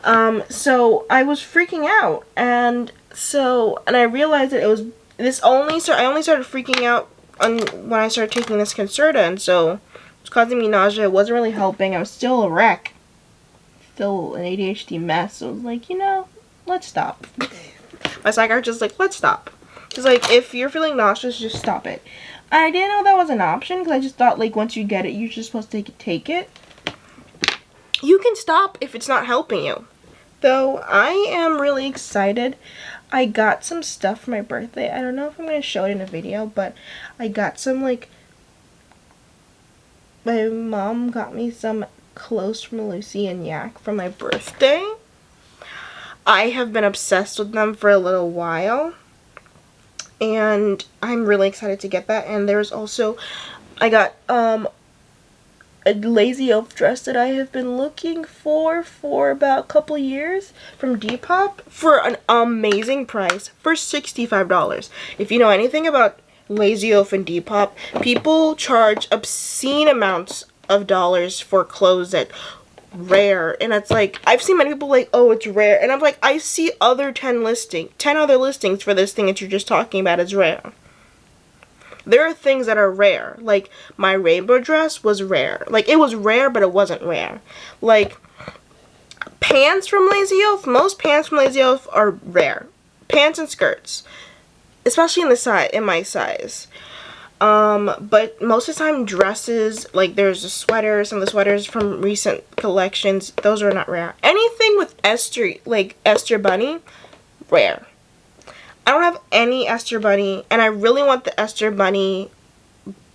So I was freaking out, and I realized that I only started freaking out when I started taking this Concerta, and so it was causing me nausea. It wasn't really helping. I was still a wreck. Still an ADHD mess. So I was like, let's stop. My psychiatrist was like, let's stop. She's like, if you're feeling nauseous, just stop it. I didn't know that was an option, because I just thought like once you get it, you're just supposed to take it. You can stop if it's not helping you. Though I am really excited. I got some stuff for my birthday. I don't know if I'm going to show it in a video, but I got some, like, my mom got me some clothes from Lucy and Yak for my birthday. I have been obsessed with them for a little while, and I'm really excited to get that. And there's also, I got a Lazy Elf dress that I have been looking for about a couple years from Depop for an amazing price for $65. If you know anything about Lazy Elf and Depop, people charge obscene amounts of dollars for clothes that rare, and it's like I've seen many people like, oh, it's rare, and I'm like, I see other 10 other listings for this thing that you're just talking about as rare. There are things that are rare. Like, my rainbow dress was rare. Like, it was rare, but it wasn't rare. Like, pants from Lazy Elf, most pants from Lazy Elf are rare. Pants and skirts. Especially in my size. But most of the time, dresses, like, there's a sweater, some of the sweaters from recent collections, those are not rare. Anything with Esther, like, Esther Bunny, rare. I don't have any Esther Bunny, and I really want the Esther Bunny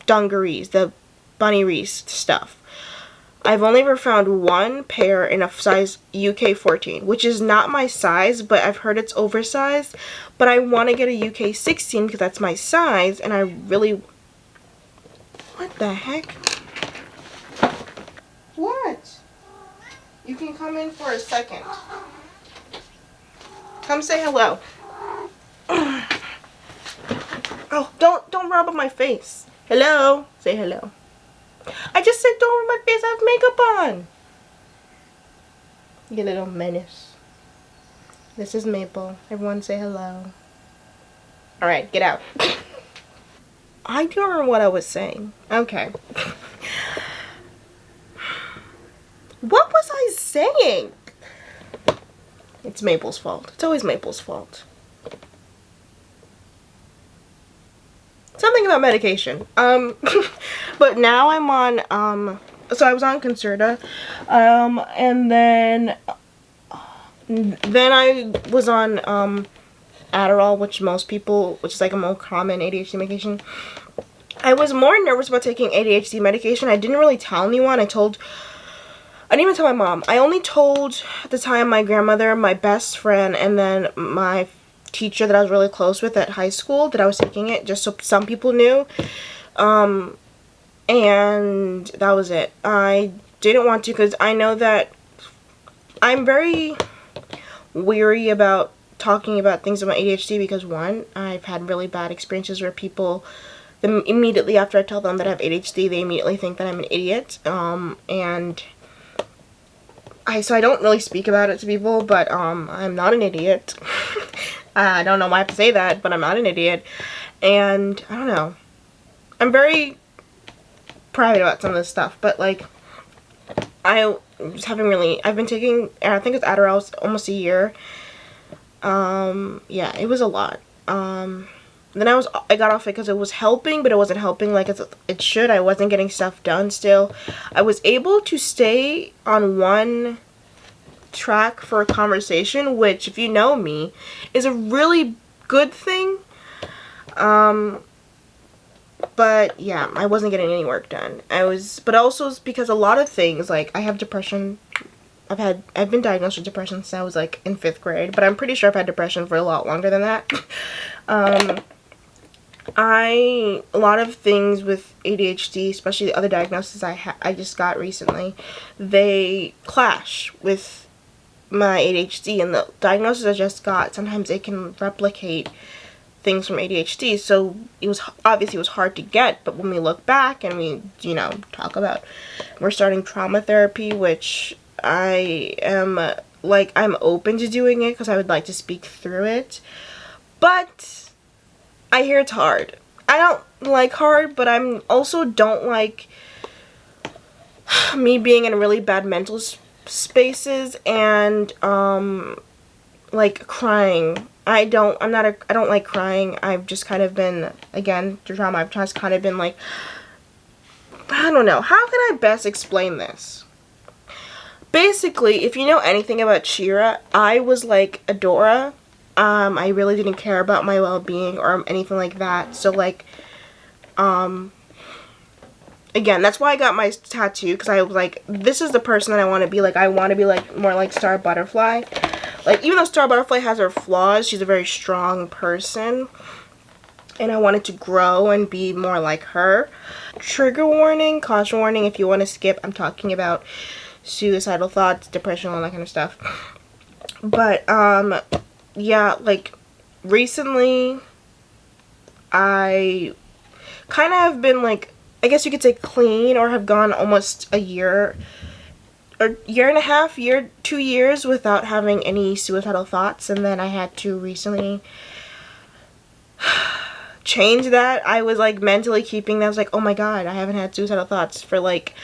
dungarees, the bunny wreath stuff. I've only ever found one pair in a size UK 14, which is not my size, but I've heard it's oversized. But I want to get a UK 16 because that's my size, and I really... What the heck? What? You can come in for a second. Come say hello. Oh, don't rub on my face. Hello. Say hello. I just said don't rub my face. I have makeup on. You little menace. This is Maple. Everyone say hello. Alright, get out. I don't remember what I was saying. Okay. What was I saying? It's Maple's fault. It's always Maple's fault. Something about medication. But now I'm on, so I was on Concerta, and then I was on, Adderall, which is like a more common ADHD medication. I was more nervous about taking ADHD medication. I didn't really tell anyone. I didn't even tell my mom. I only told, at the time, my grandmother, my best friend, and then my teacher that I was really close with at high school that I was taking it, just so some people knew. And that was it. I didn't want to because I know that I'm very weary about talking about things about ADHD because, one, I've had really bad experiences where people, immediately after I tell them that I have ADHD, they immediately think that I'm an idiot. So I don't really speak about it to people, but I'm not an idiot. I don't know why I have to say that, but I'm not an idiot. And I don't know. I'm very private about some of this stuff, but like I've been taking, I think it's Adderall, almost a year. Yeah, it was a lot. Then I got off it because it was helping, but it wasn't helping like it should. I wasn't getting stuff done still. I was able to stay on one track for a conversation, which, if you know me, is a really good thing. But yeah, I wasn't getting any work done. But also it's because a lot of things, like I have depression. I've been diagnosed with depression since I was like in 5th grade, but I'm pretty sure I've had depression for a lot longer than that. A lot of things with ADHD, especially the other diagnoses I just got recently, they clash with my ADHD, and the diagnosis I just got, sometimes it can replicate things from ADHD, so it was hard to get, but when we look back and we, talk about, we're starting trauma therapy, which I am, I'm open to doing it because I would like to speak through it, but I hear it's hard. I don't like hard, but I also don't like me being in really bad mental spaces and, like crying. I don't like crying. I've just kind of been, again, through trauma, I've just kind of been like, I don't know. How can I best explain this? Basically, if you know anything about Shira, I was like Adora. I really didn't care about my well-being or anything like that. So, like, again, that's why I got my tattoo, because I was like, this is the person that I want to be like. I want to be like more like Star Butterfly. Like, even though Star Butterfly has her flaws, she's a very strong person. And I wanted to grow and be more like her. Trigger warning, caution warning, if you want to skip, I'm talking about suicidal thoughts, depression, all that kind of stuff. But, yeah, like, recently, I kind of have been, like, I guess you could say clean, or have gone almost a year, or year and a half, 2 years without having any suicidal thoughts, and then I had to recently change that. I was, like, mentally keeping that. I was like, oh my god, I haven't had suicidal thoughts for, like,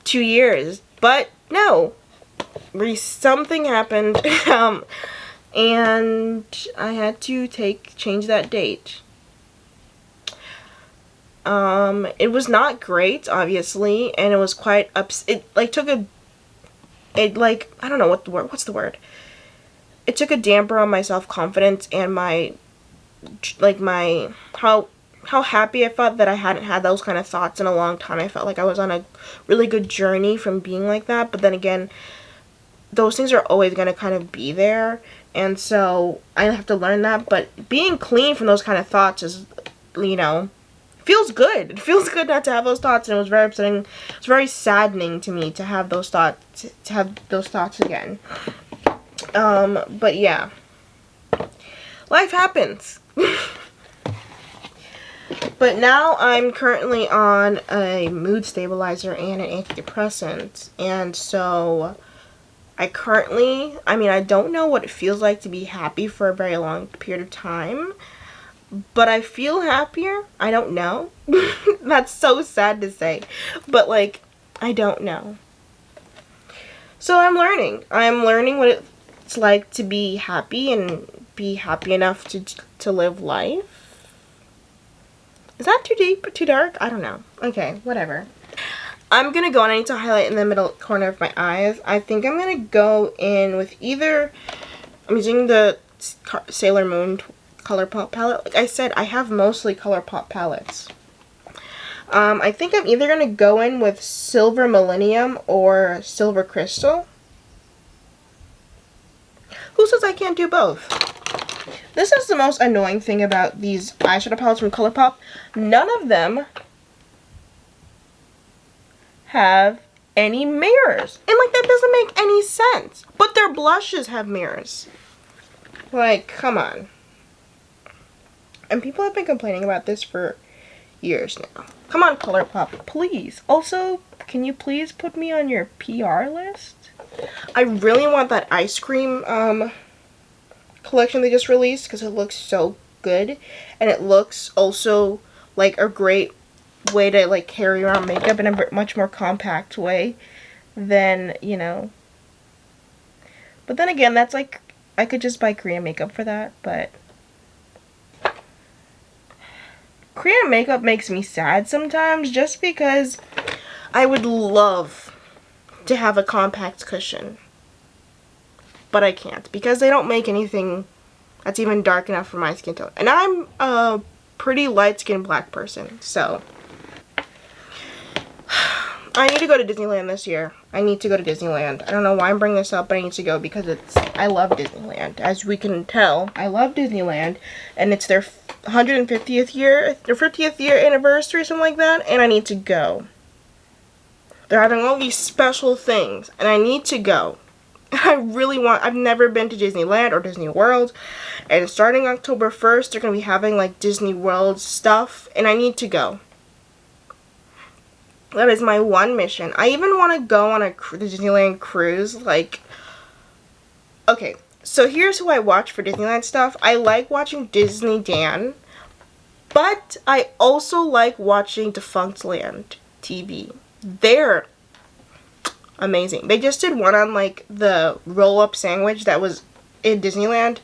2 years. But, no. Something happened, and I had to change that date. It was not great, obviously, and it was quite it, like, I don't know what's the word? It took a damper on my self-confidence and my, like, how happy I felt that I hadn't had those kind of thoughts in a long time. I felt like I was on a really good journey from being like that, but then again, those things are always going to kind of be there, and so I have to learn that. But being clean from those kind of thoughts is, you know, feels good. It feels good not to have those thoughts, and it was very upsetting. It was very saddening to me to have those thoughts again. But yeah, life happens. But now I'm currently on a mood stabilizer and an antidepressant, and so I don't know what it feels like to be happy for a very long period of time, but I feel happier. I don't know. That's so sad to say, but, like, I don't know. So I'm learning. I'm learning what it's like to be happy and be happy enough to live life. Is that too deep or too dark? I don't know. Okay, whatever. I'm going to go, and I need to highlight in the middle corner of my eyes. I think I'm going to go in with I'm using the Sailor Moon Colourpop palette. Like I said, I have mostly Colourpop palettes. I think I'm either going to go in with Silver Millennium or Silver Crystal. Who says I can't do both? This is the most annoying thing about these eyeshadow palettes from Colourpop. None of them have any mirrors. And, like, that doesn't make any sense. But their blushes have mirrors. Like, come on. And people have been complaining about this for years now. Come on, Colourpop, please. Also, can you please put me on your PR list? I really want that ice cream collection they just released because it looks so good. And it looks also like a great way to, like, carry around makeup in a much more compact way than, you know. But then again, that's like, I could just buy Korean makeup for that, but Korean makeup makes me sad sometimes just because I would love to have a compact cushion. But I can't because they don't make anything that's even dark enough for my skin tone. And I'm a pretty light-skinned black person, so I need to go to Disneyland this year. I need to go to Disneyland. I don't know why I'm bringing this up, but I need to go because I love Disneyland. As we can tell, I love Disneyland, and it's their 150th year, their 50th year anniversary, something like that, and I need to go. They're having all these special things, and I need to go. I've never been to Disneyland or Disney World, and starting October 1st, they're going to be having, like, Disney World stuff, and I need to go. That is my one mission. I even want to go on the Disneyland cruise. Like, okay, so here's who I watch for Disneyland stuff. I like watching Disney Dan, but I also like watching Defunctland TV. They're amazing. They just did one on, like, the roll-up sandwich that was in Disneyland.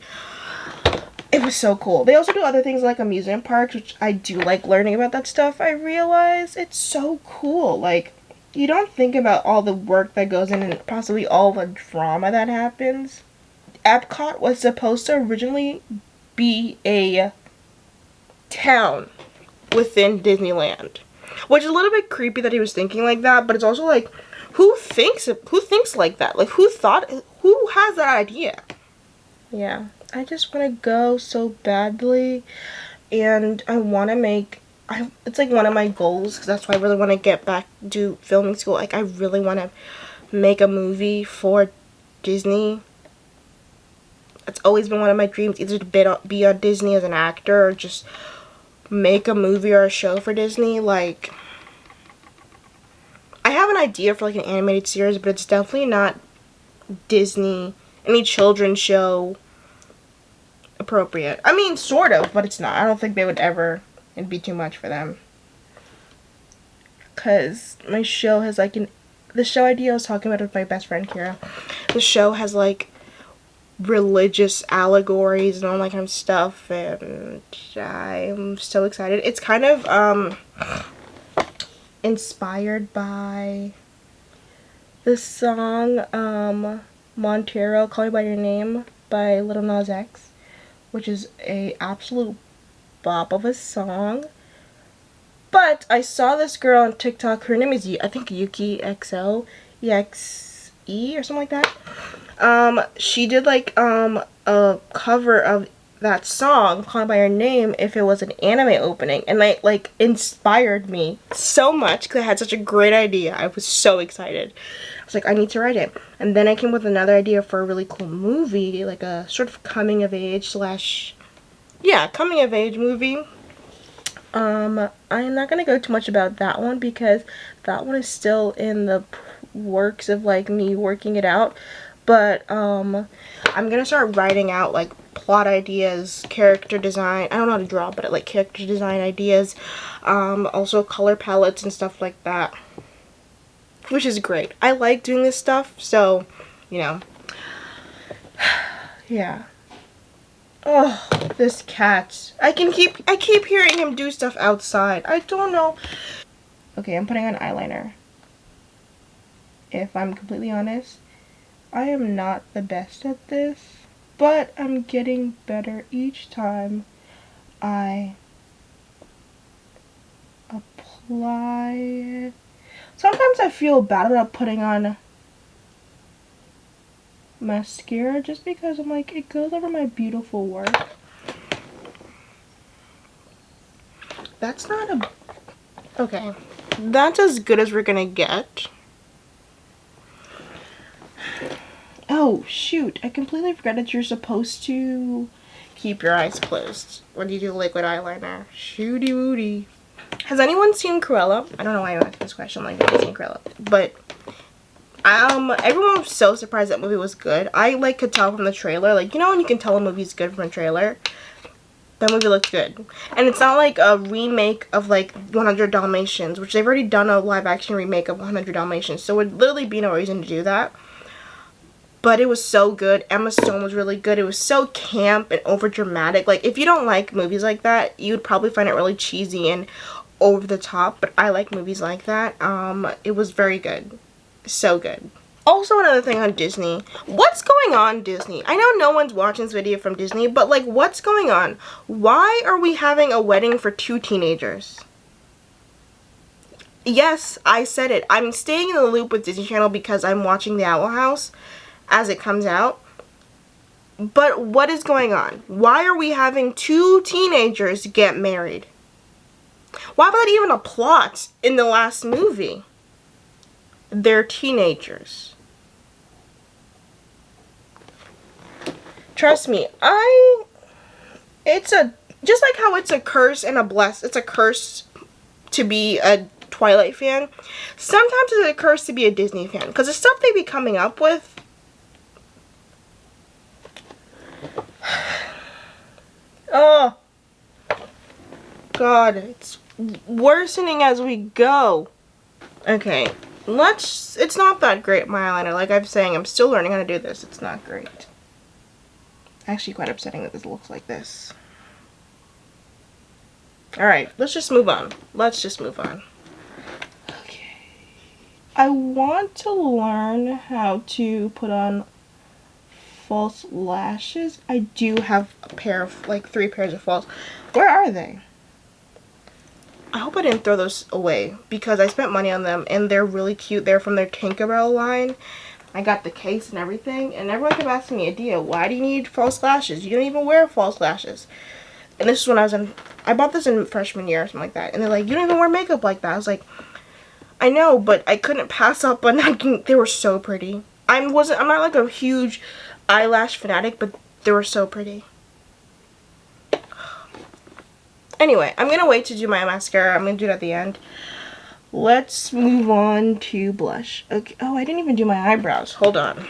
It was so cool. They also do other things like amusement parks, which I do like learning about that stuff. I realize it's so cool. Like, you don't think about all the work that goes in and possibly all the drama that happens. Epcot was supposed to originally be a town within Disneyland, which is a little bit creepy that he was thinking like that, but it's also like, who thinks like that? Like, who has that idea? Yeah. I just want to go so badly, and I want to make it's like one of my goals, because that's why I really want to get back to filming school. Like, I really want to make a movie for Disney. It's always been one of my dreams, either to be on Disney as an actor or just make a movie or a show for Disney. Like, I have an idea for like an animated series, but it's definitely not Disney, any children's show appropriate. I mean, sort of, but it's not. I don't think they would ever. It'd be too much for them. Because my show has like the show idea I was talking about with my best friend Kira. The show has like religious allegories and all that kind of stuff, and I'm so excited. It's kind of inspired by the song Montero, Call Me By Your Name by Lil Nas X, which is a absolute bop of a song. But I saw this girl on TikTok, her name is, I think, Yuki XO, EXE or something like that. She did like a cover of that song, Call Me By Your Name, if it was an anime opening, and that like inspired me so much because I had such a great idea. I was so excited. I was like, I need to write it. And then I came with another idea for a really cool movie, like a sort of coming of age slash, yeah, coming of age movie. I'm not gonna go too much about that one because that one is still in the works of like me working it out. But I'm gonna start writing out like plot ideas, character design. I don't know how to draw, but like character design ideas, also color palettes and stuff like that, which is great. I like doing this stuff, so you know, yeah. Oh, this cat. I keep hearing him do stuff outside. I don't know. Okay, I'm putting on eyeliner. If I'm completely honest, I am not the best at this, but I'm getting better each time I apply it. Sometimes I feel bad about putting on mascara just because I'm like, it goes over my beautiful work. That's not a... Okay, that's as good as we're gonna get. Oh, shoot. I completely forgot that you're supposed to keep your eyes closed when you do liquid eyeliner. Shooty wooty. Has anyone seen Cruella? I don't know why I asked this question, like, I've seen Cruella. But, everyone was so surprised that movie was good. I, like, could tell from the trailer. Like, you know when you can tell a movie's good from a trailer? That movie looked good. And it's not like a remake of, like, 100 Dalmatians, which they've already done a live-action remake of 100 Dalmatians. So it would literally be no reason to do that. But it was so good. Emma Stone was really good. It was so camp and over dramatic. Like, if you don't like movies like that, you'd probably find it really cheesy and over the top. But I like movies like that. It was very good. So good. Also, another thing on Disney. What's going on, Disney? I know no one's watching this video from Disney, but like, what's going on? Why are we having a wedding for 2 teenagers? Yes, I said it. I'm staying in the loop with Disney Channel because I'm watching The Owl House as it comes out. But what is going on? Why are we having 2 teenagers get married? Why was that even a plot in the last movie? They're teenagers. Trust me, it's just like how it's a curse and a bless. It's a curse to be a Twilight fan. Sometimes it's a curse to be a Disney fan because the stuff they be coming up with. Oh, God, it's worsening as we go. Okay, it's not that great, my eyeliner. Like I'm saying, I'm still learning how to do this. It's not great. Actually quite upsetting that this looks like this. Alright, let's just move on. Okay. I want to learn how to put on false lashes. I do have a pair of, like, 3 pairs of false. Where are they? I hope I didn't throw those away because I spent money on them and they're really cute. They're from their Tinkerbell line. I got the case and everything, and everyone kept asking me, Adia, why do you need false lashes? You don't even wear false lashes. and this is when I bought this in freshman year or something like that. And they're like, you don't even wear makeup like that. I was like, I know, but I couldn't pass up on they were so pretty. I'm not like a huge eyelash fanatic, but they were so pretty. Anyway, I'm gonna wait to do my mascara. I'm gonna do it at the end. Let's move on to blush. Okay. Oh, I didn't even do my eyebrows. Hold on.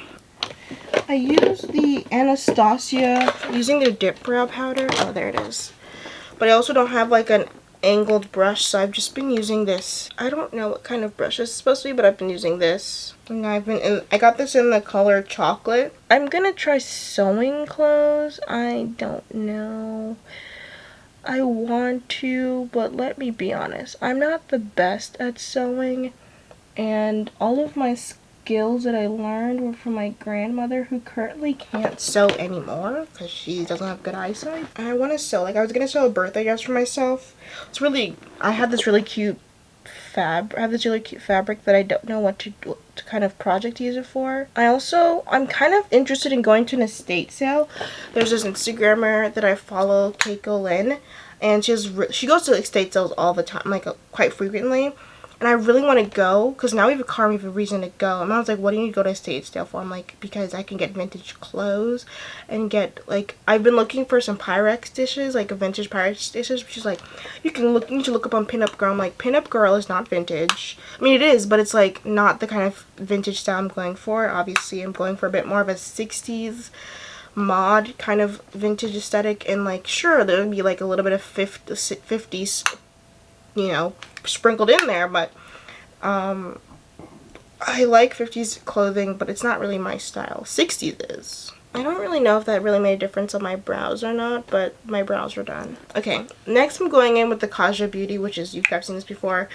I used the Anastasia, using their dip brow powder. Oh, there it is. But I also don't have like an angled brush, so I've just been using this. I don't know what kind of brush this is supposed to be, but I've been using this. And I got this in the color chocolate. I'm gonna try sewing clothes. I don't know. I want to, but let me be honest. I'm not the best at sewing, and all of my skills that I learned were from my grandmother, who currently can't sew anymore because she doesn't have good eyesight. And I want to sew. Like, I was gonna sew a birthday dress for myself. I had this really cute fabric that I don't know what kind of project to use it for. I'm kind of interested in going to an estate sale. There's this Instagrammer that I follow, Keiko Lynn, and she goes to estate sales all the time, like quite frequently. And I really want to go, because now we have a car, we have a reason to go. And I was like, what do you need to go to estate sale for? I'm like, because I can get vintage clothes and get, like, I've been looking for some Pyrex dishes, like a vintage Pyrex dishes. She's like, you need to look up on Pinup Girl. I'm like, Pinup Girl is not vintage. I mean, it is, but it's like not the kind of vintage style I'm going for. Obviously, I'm going for a bit more of a 60s mod kind of vintage aesthetic. And like, sure, there would be like a little bit of 50s, you know, sprinkled in there, but I like 50s clothing, but it's not really my style. 60s is. I don't really know if that really made a difference on my brows or not, but my brows were done. Okay, next I'm going in with the Kaja Beauty, which is, you've seen this before,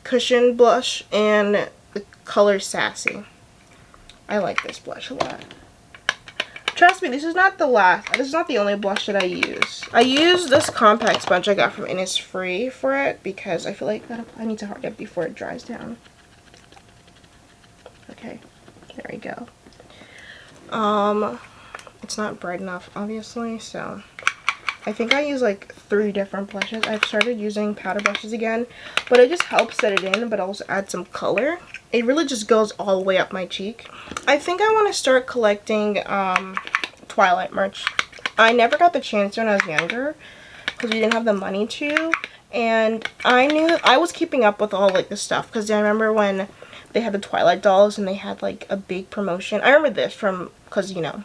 cushion blush, and the color Sassy. I like this blush a lot. Trust me, this is not the only blush that I use. I use this compact sponge I got from Innisfree for it, because I feel like I need to harden it before it dries down. Okay, there we go. It's not bright enough, obviously, so I think I use like 3 different blushes. I've started using powder brushes again, but it just helps set it in, but also add some color. It really just goes all the way up my cheek. I think I want to start collecting Twilight merch. I never got the chance when I was younger because we didn't have the money to, and I knew that I was keeping up with all like the stuff, because I remember when they had the Twilight dolls and they had like a big promotion. I remember this from, because you know,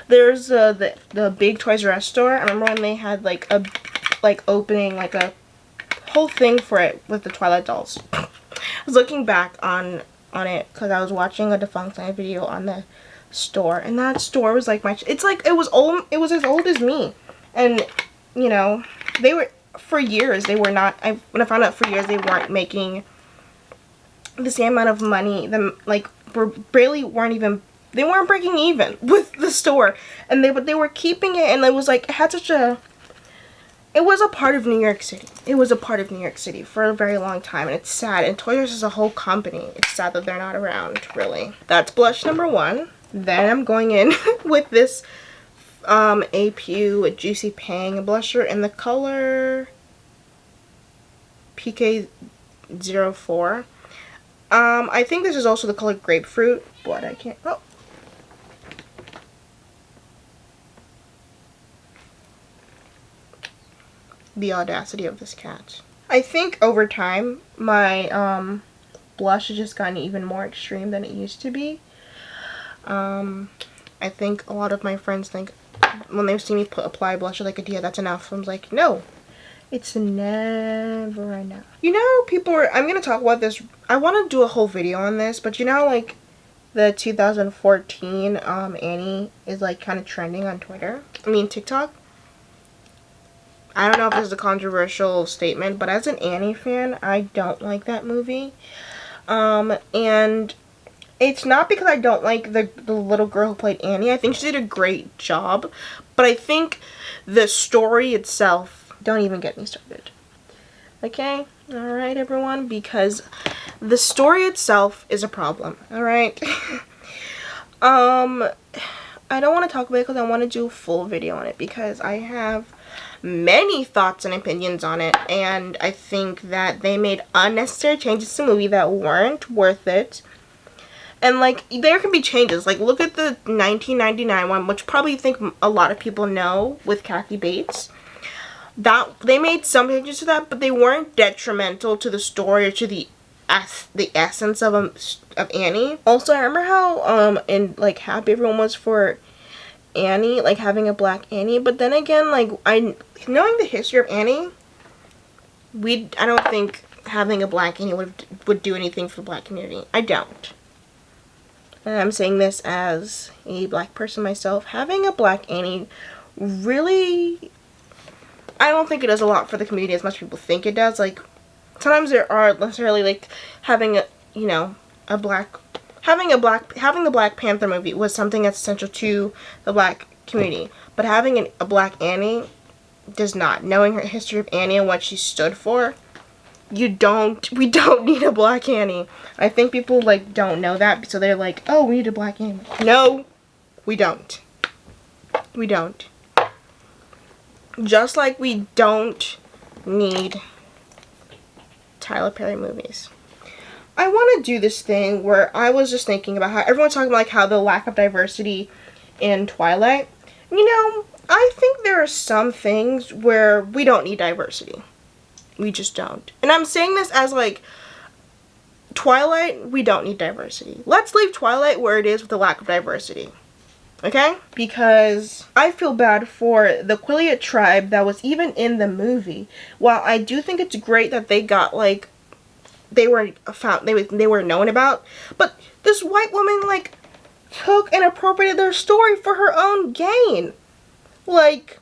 there's the big Toys R Us store. I remember when they had like a opening, like a whole thing for it with the Twilight dolls. I was looking back on it because I was watching a Defunct Night video on the store, and that store was like it's like it was as old as me. And you know, they were, for years they were not, when I found out, for years they weren't making the same amount of money. They weren't breaking even with the store, and they were keeping it, and it was like, it was a part of New York City. It was a part of New York City for a very long time, and it's sad. And Toys R Us is a whole company. It's sad that they're not around, really. That's blush number 1. Then I'm going in with this APU Juicy Pang blusher in the color PK04. I think this is also the color Grapefruit, but I can't. Oh. The audacity of this cat. I think over time my blush has just gotten even more extreme than it used to be. I think a lot of my friends think when they see me apply blush, they're like, Adia, that's enough. I'm like, no, it's never enough. You know, I'm gonna talk about this. I want to do a whole video on this, but you know, like the 2014 Annie is like kind of trending on TikTok. I don't know if this is a controversial statement, but as an Annie fan, I don't like that movie. And it's not because I don't like the little girl who played Annie. I think she did a great job, but I think the story itself, don't even get me started. Okay? Alright, everyone? Because the story itself is a problem. Alright? I don't want to talk about it because I want to do a full video on it because I have many thoughts and opinions on it, and I think that they made unnecessary changes to the movie that weren't worth it. And like, there can be changes. Like, look at the 1999 one, which probably think a lot of people know, with Kathy Bates. That they made some changes to that, but they weren't detrimental to the story or to the essence of Annie. Also, I remember how in like happy everyone was for Annie, like having a black Annie, but then again, like, knowing the history of Annie, I don't think having a black Annie would do anything for the black community. I don't. And I'm saying this as a black person myself. Having a black Annie really, I don't think it does a lot for the community as much people think it does. Like, sometimes there are necessarily, like, having a, you know, having the Black Panther movie was something that's essential to the black community. But having a black Annie does not. Knowing her history of Annie and what she stood for, we don't need a black Annie. I think people, like, don't know that, so they're like, oh, we need a black Annie. No, we don't. We don't. Just like we don't need Tyler Perry movies. I want to do this thing where I was just thinking about how everyone's talking about, like, how the lack of diversity in Twilight. You know, I think there are some things where we don't need diversity. We just don't. And I'm saying this as, like, Twilight, we don't need diversity. Let's leave Twilight where it is with the lack of diversity. Okay? Because I feel bad for the Quileute tribe that was even in the movie. While I do think it's great that they got, like, they were known about, but this white woman, like, took and appropriated their story for her own gain. Like,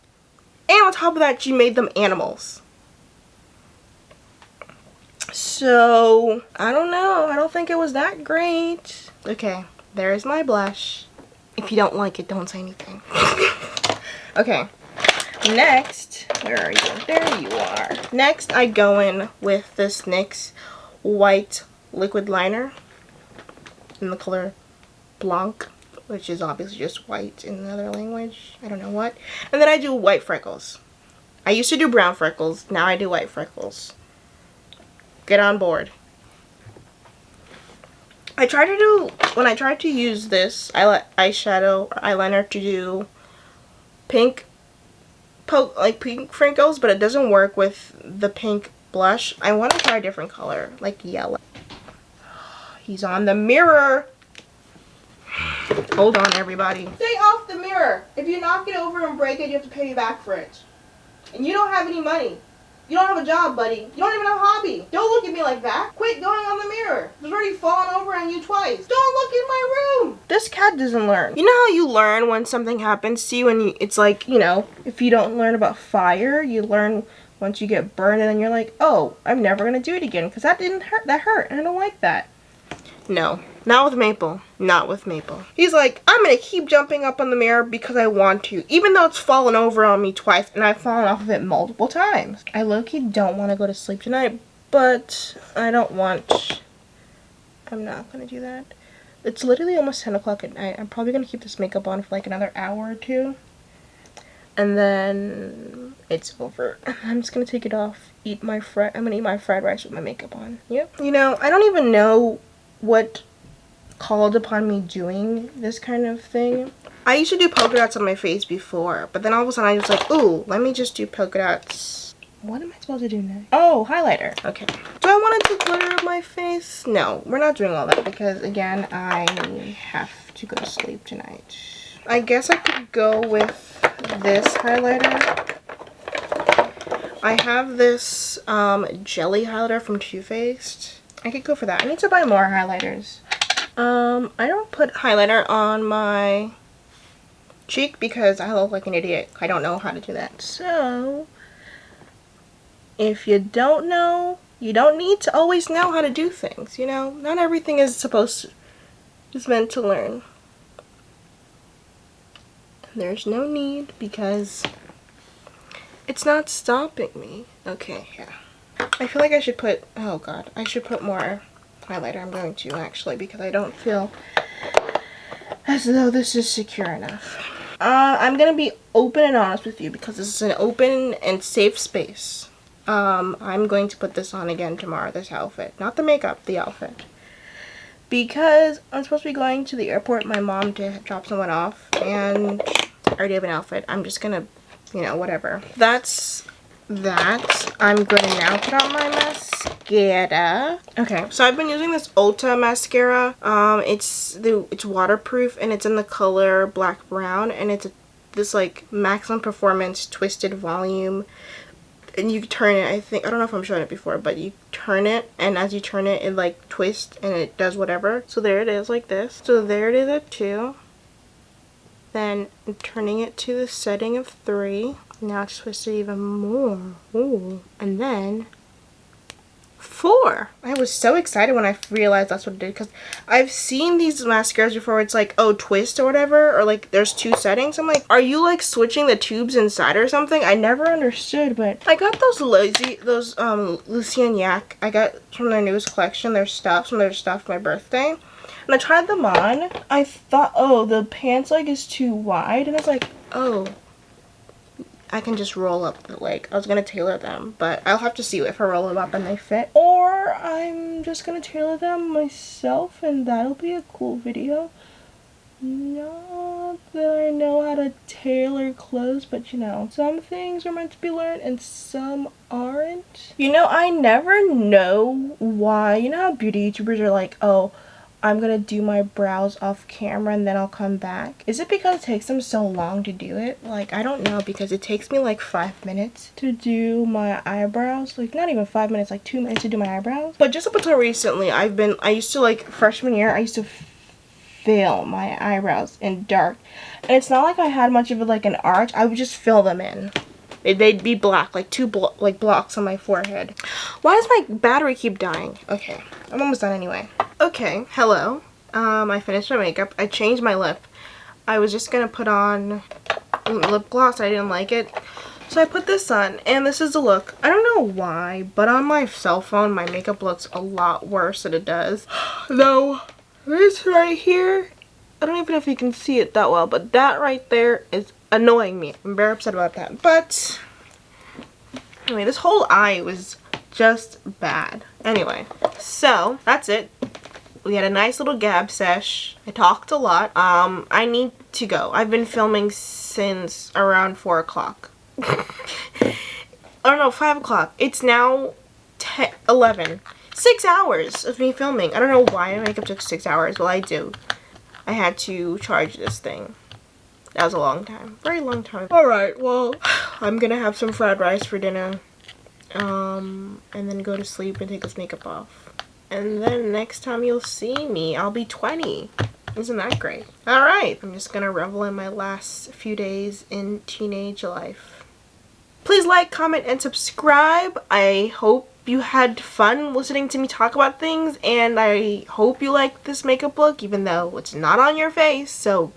and on top of that, she made them animals. So, I don't know. I don't think it was that great. Okay, there's my blush. If you don't like it, don't say anything. Okay, next, where are you? There you are. Next, I go in with this NYX white liquid liner in the color Blanc, which is obviously just white in another language. I don't know what. And then I do white freckles. I used to do brown freckles. Now I do white freckles. Get on board. When I tried to use this eyeshadow or eyeliner to do pink freckles, but it doesn't work with the pink blush. I want to try a different color, like yellow. He's on the mirror. Hold on, everybody. Stay off the mirror. If you knock it over and break it, you have to pay me back for it. And you don't have any money. You don't have a job, buddy. You don't even have a hobby. Don't look at me like that. Quit going on the mirror. It's already fallen over on you twice. Don't look in my room. This cat doesn't learn. You know how you learn when something happens to you and it's like, you know, if you don't learn about fire, you learn once you get burned and then you're like, oh, I'm never going to do it again because that didn't hurt. That hurt and I don't like that. No, not with Maple. Not with Maple. He's like, I'm going to keep jumping up on the mirror because I want to, even though it's fallen over on me twice and I've fallen off of it multiple times. I low-key don't want to go to sleep tonight, but I'm not going to do that. It's literally almost 10 o'clock at night. I'm probably going to keep this makeup on for like another hour or two. And then it's over. I'm just going to take it off. I'm going to eat my fried rice with my makeup on. Yep. You know, I don't even know what called upon me doing this kind of thing. I used to do polka dots on my face before, but then all of a sudden I was like, ooh, let me just do polka dots. What am I supposed to do next? Oh, highlighter. Okay. Do I want to do glitter on my face? No, we're not doing all that because, again, I have to go to sleep tonight. I guess I could go with this highlighter. I have this jelly highlighter from Too Faced. I could go for that. I need to buy more highlighters. I don't put highlighter on my cheek because I look like an idiot. I don't know how to do that. So, if you don't know, you don't need to always know how to do things, you know? Not everything is meant to learn. There's no need because it's not stopping me. Okay, yeah. I feel like I should put, oh god, I should put more highlighter. I'm going to actually because I don't feel as though this is secure enough. I'm gonna be open and honest with you because this is an open and safe space. I'm going to put this on again tomorrow, this outfit. Not the makeup, the outfit. Because I'm supposed to be going to the airport, my mom, to drop someone off, and I already have an outfit. I'm just gonna, you know, whatever. That's that. I'm going to now put on my mascara. Okay, so I've been using this Ulta mascara. It's waterproof and it's in the color black brown, and it's this like maximum performance twisted volume. And you turn it, I don't know if I'm showing it before, but you turn it, and as you turn it, it like twists and it does whatever. So there it is, like this. So there it is at 2. Then I'm turning it to the setting of 3. Now it's twisted even more. Ooh. And then 4. I was so excited when I realized that's what it did, because I've seen these mascaras before where it's like, oh, twist or whatever, or like there's 2 settings. I'm like, are you like switching the tubes inside or something? I never understood. But I got those Lucien Yak. I got from their newest collection, their stuff for my birthday. And I tried them on. I thought, oh, the pants leg is too wide, and I was like, oh, I can just roll up the leg. I was gonna tailor them, but I'll have to see if I roll them up and they fit. Or I'm just gonna tailor them myself, and that'll be a cool video. Not that I know how to tailor clothes, but you know, some things are meant to be learned and some aren't. You know, I never know why. You know how beauty YouTubers are like, oh, I'm gonna do my brows off camera and then I'll come back. Is it because it takes them so long to do it? Like, I don't know, because it takes me like 5 minutes to do my eyebrows. Like, not even 5 minutes, like 2 minutes to do my eyebrows. But just up until recently, I used to, like, freshman year, I used to fill my eyebrows in dark. And it's not like I had much of like an arch. I would just fill them in. They'd be black, like 2 blocks on my forehead. Why does my battery keep dying? Okay, I'm almost done anyway. Okay, hello. I finished my makeup. I changed my lip. I was just gonna put on lip gloss. I didn't like it. So I put this on, and this is the look. I don't know why, but on my cell phone, my makeup looks a lot worse than it does. Though, this right here, I don't even know if you can see it that well, but that right there is annoying me. I'm very upset about that. But anyway, this whole eye was just bad. Anyway, so that's it. We had a nice little gab sesh. I talked a lot. I need to go. I've been filming since around 4 o'clock. I don't know, 5 o'clock. It's now 11. 6 hours of me filming. I don't know why my makeup took 6 hours. Well, I do. I had to charge this thing. That was a long time. Very long time. Alright, well, I'm gonna have some fried rice for dinner. And then go to sleep and take this makeup off. And then next time you'll see me, I'll be 20. Isn't that great? Alright, I'm just gonna revel in my last few days in teenage life. Please like, comment, and subscribe. I hope you had fun listening to me talk about things, and I hope you like this makeup look, even though it's not on your face, so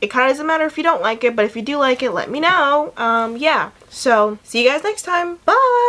it kind of doesn't matter if you don't like it, but if you do like it, let me know. Yeah, so see you guys next time. Bye!